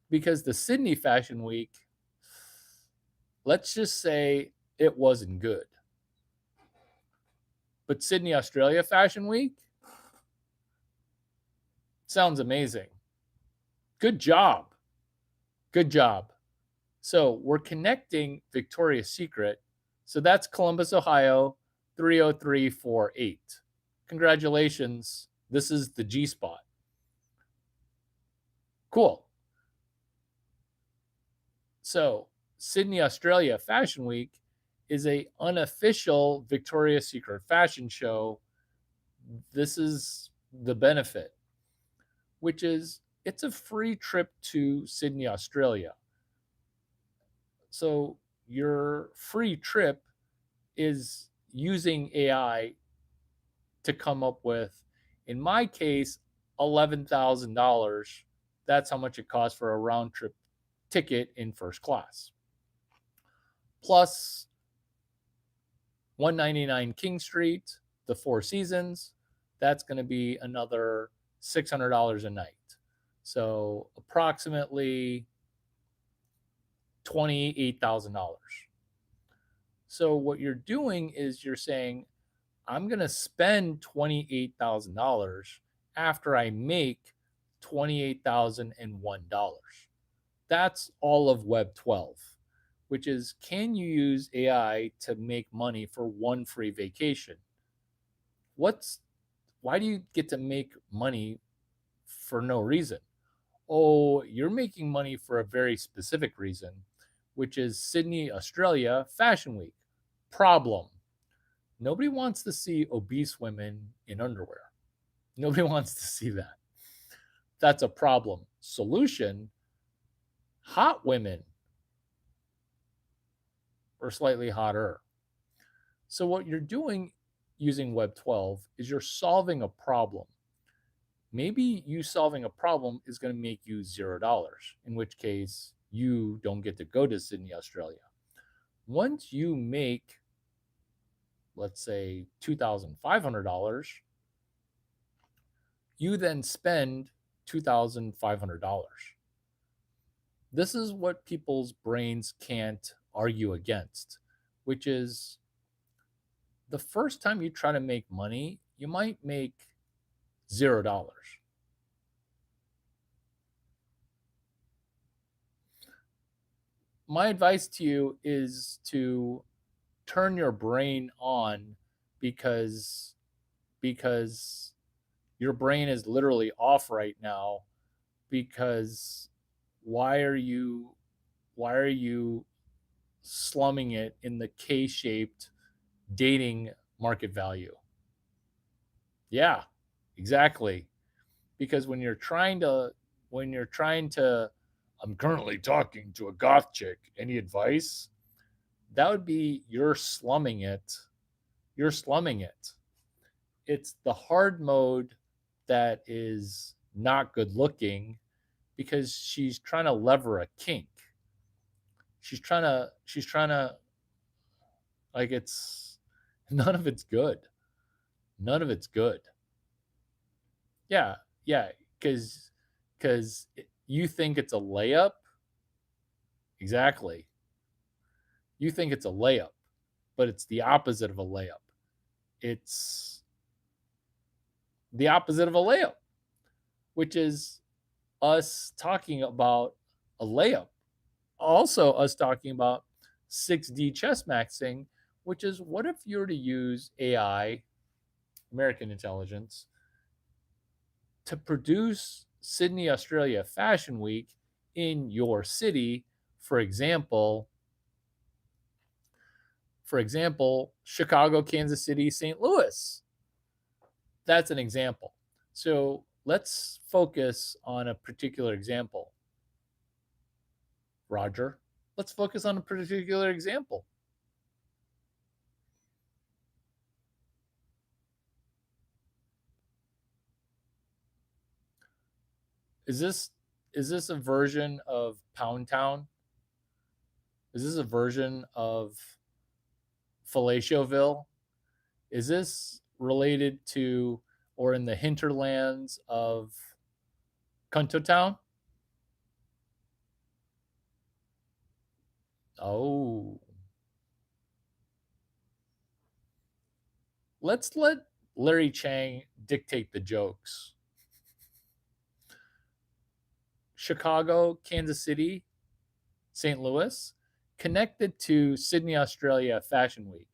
Because the Sydney Fashion Week, let's just say it wasn't good. But Sydney, Australia Fashion Week sounds amazing. Good job. Good job. So we're connecting Victoria's Secret. So that's Columbus, Ohio, 30348. Congratulations. This is the G spot. Cool. So Sydney, Australia Fashion Week is a unofficial Victoria's Secret fashion show. This is the benefit, which is it's a free trip to Sydney, Australia. So your free trip is using AI to come up with, in my case, $11,000. That's how much it costs for a round trip ticket in first class. Plus 199 King Street, the Four Seasons, that's going to be another $600 a night. So approximately $28,000. So what you're doing is you're saying, I'm going to spend $28,000 after I make $28,001. That's all of Web 12, which is, can you use AI to make money for one free vacation? Why do you get to make money for no reason? Oh, you're making money for a very specific reason, which is Sydney, Australia Fashion Week. Problem. Nobody wants to see obese women in underwear. Nobody wants to see that. That's a problem. Solution, hot women, or slightly hotter. So what you're doing using Web 12 is you're solving a problem. Maybe you solving a problem is going to make you $0, in which case you don't get to go to Sydney, Australia. Once you make, let's say, $2,500, you then spend $2,500. This is what people's brains can't argue against, which is the first time you try to make money, you might make $0. My advice to you is to turn your brain on, because your brain is literally off right now. Because why are you slumming it in the K-shaped dating market value? Yeah, exactly. Because when you're trying to I'm currently talking to a goth chick, any advice? That would be you're slumming it. You're slumming it. It's the hard mode that is not good looking, because she's trying to lever a kink. She's trying to like, it's none of it's good. None of it's good. Yeah, because you think it's a layup. Exactly. You think it's a layup, but it's the opposite of a layup. It's the opposite of a layup, which is us talking about a layup. Also, us talking about 6D chess maxing, which is, what if you were to use AI, American intelligence, to produce Sydney, Australia Fashion Week in your city? For example, Chicago, Kansas City, St. Louis. That's an example. So let's focus on a particular example. Roger, Let's focus on a particular example. Is this a version of Pound Town? Is this a version of Fellatioville? Is this related to or in the hinterlands of Cunto Town? Oh, let's let Larry Chang dictate the jokes. Chicago, Kansas City, St. Louis, connected to Sydney, Australia Fashion Week.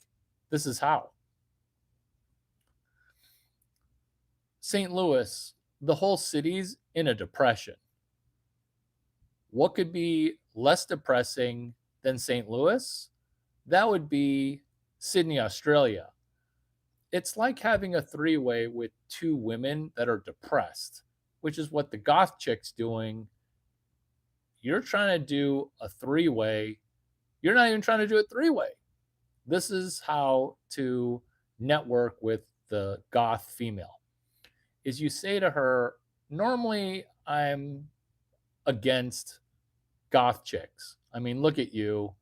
This is how. St. Louis, the whole city's in a depression. What could be less depressing than St. Louis? That would be Sydney, Australia. It's like having a three-way with two women that are depressed, which is what the goth chick's doing. You're trying to do a three-way. You're not even trying to do a three-way. This is how to network with the goth female. Is you say to her, normally I'm against goth chicks. I mean, look at you.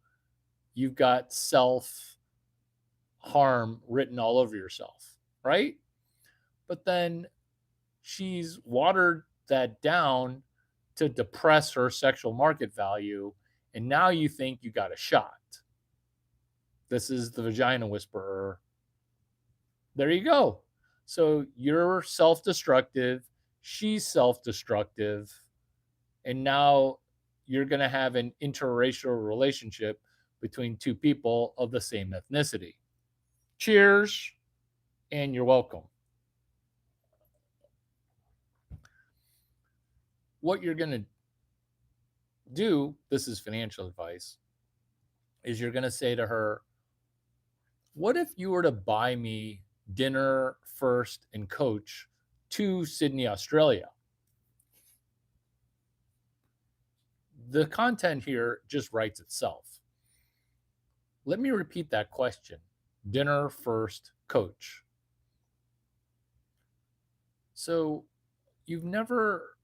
You've got self harm written all over yourself, right? But then she's watered that down to depress her sexual market value. And now you think you got a shot. This is the vagina whisperer. There you go. So you're self destructive. She's self destructive. And now you're going to have an interracial relationship between two people of the same ethnicity. Cheers, and you're welcome. What you're going to do, this is financial advice, is you're going to say to her, what if you were to buy me dinner first and coach to Sydney, Australia? The content here just writes itself. Let me repeat that question. Dinner first, coach. So you've never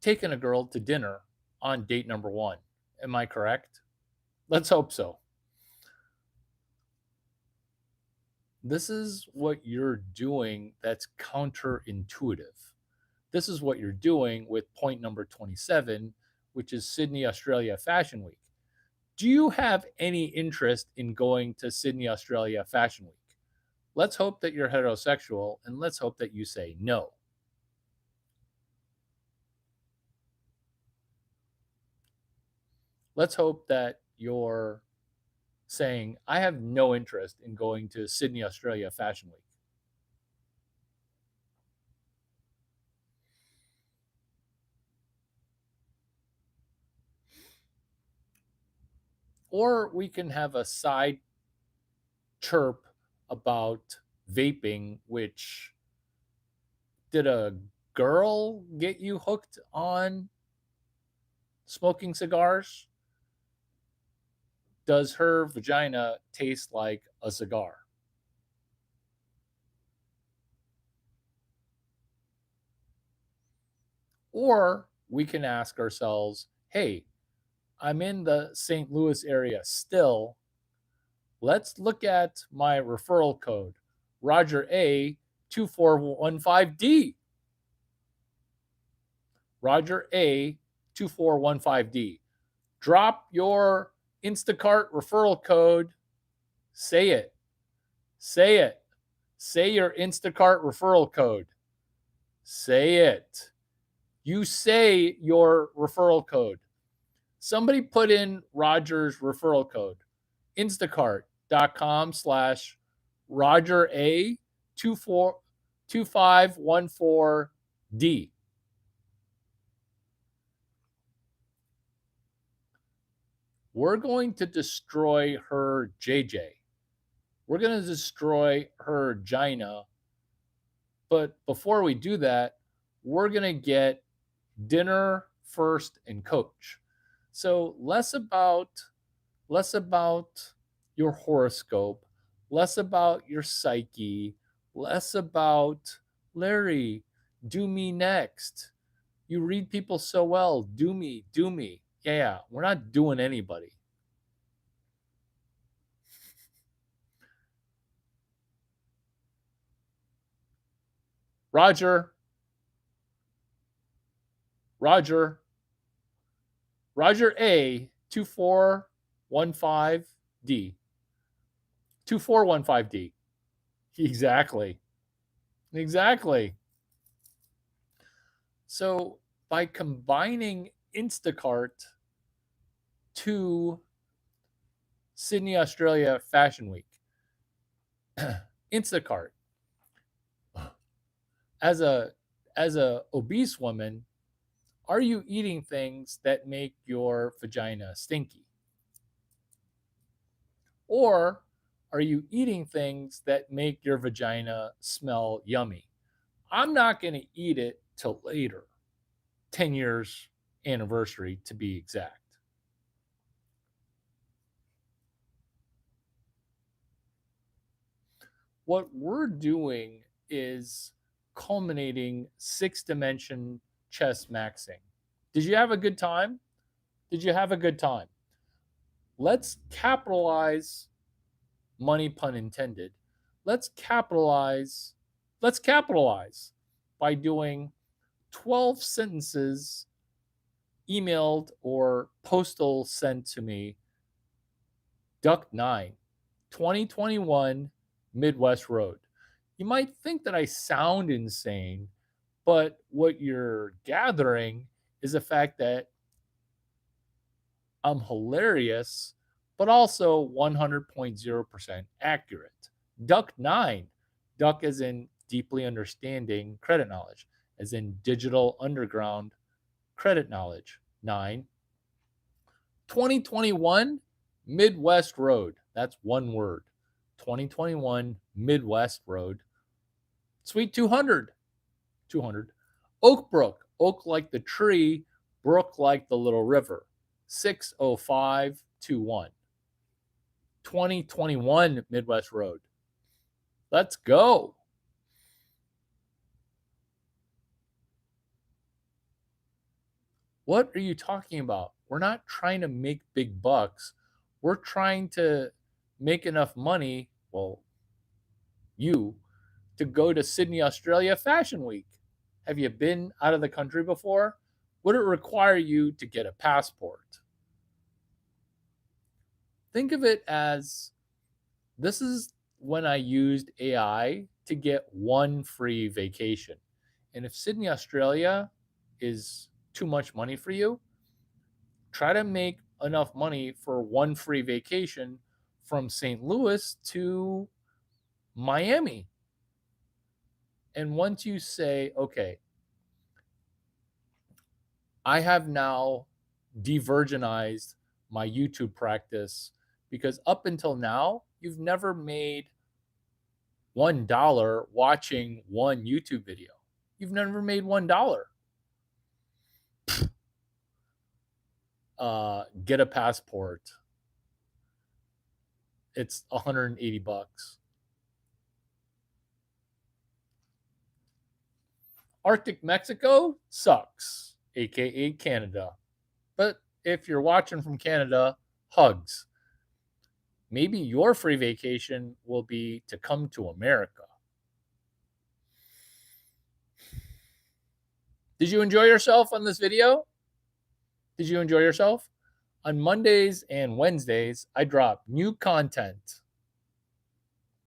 taken a girl to dinner on date number one. Am I correct? Let's hope so. This is what you're doing that's counterintuitive. This is what you're doing with point number 27, which is Sydney, Australia Fashion Week. Do you have any interest in going to Sydney, Australia Fashion Week? Let's hope that you're heterosexual and let's hope that you say no. Let's hope that you're saying, I have no interest in going to Sydney, Australia Fashion Week. Or we can have a side chirp about vaping, which did a girl get you hooked on smoking cigars? Does her vagina taste like a cigar? Or we can ask ourselves, hey, I'm in the St. Louis area still. Let's look at my referral code, Roger A 2415D. Roger A 2415D. Drop your Instacart referral code. Say it. Say it. Say your Instacart referral code. Say it. You say your referral code. Somebody put in Roger's referral code. Instacart.com/Roger A 2514D. We're going to destroy her JJ. We're going to destroy her Gina. But before we do that, we're going to get dinner first and coach. So less about your horoscope, less about your psyche, less about Larry, do me next. You read people so well, do me, do me. Yeah, we're not doing anybody. Roger, Roger, Roger A 2415D. 2415D. Exactly. Exactly. So by combining Instacart to Sydney, Australia Fashion Week, Instacart, as a obese woman, are you eating things that make your vagina stinky? Or are you eating things that make your vagina smell yummy? I'm not going to eat it till later, 10 years anniversary to be exact. What we're doing is culminating 6-dimension chess maxing. Did you have a good time? Did you have a good time? Let's capitalize, money pun intended. Let's capitalize. Let's capitalize by doing 12 sentences emailed or postal sent to me. Duck 9, 2021 Midwest Road. You might think that I sound insane, but what you're gathering is the fact that I'm hilarious, but also 100.0% accurate. Duck 9. Duck as in deeply understanding credit knowledge, as in digital underground credit knowledge. 9. 2021 Midwest Road. That's one word. 2021 Midwest Road. Suite 200. 200. Oak Brook. Oak like the tree, brook like the little river. 60521. 2021 Midwest Road. Let's go. What are you talking about? We're not trying to make big bucks. We're trying to make enough money, well, you, to go to Sydney, Australia Fashion Week. Have you been out of the country before? Would it require you to get a passport? Think of it as this is when I used AI to get one free vacation. And if Sydney, Australia is too much money for you, try to make enough money for one free vacation from St. Louis to Miami. And once you say, okay, I have now de-virginized my YouTube practice because up until now, you've never made $1 watching one YouTube video. You've never made $1. Get a passport. It's $180. Arctic Mexico sucks, aka Canada. But if you're watching from Canada, hugs. Maybe your free vacation will be to come to America. Did you enjoy yourself on this video? Did you enjoy yourself? On Mondays and Wednesdays, I drop new content.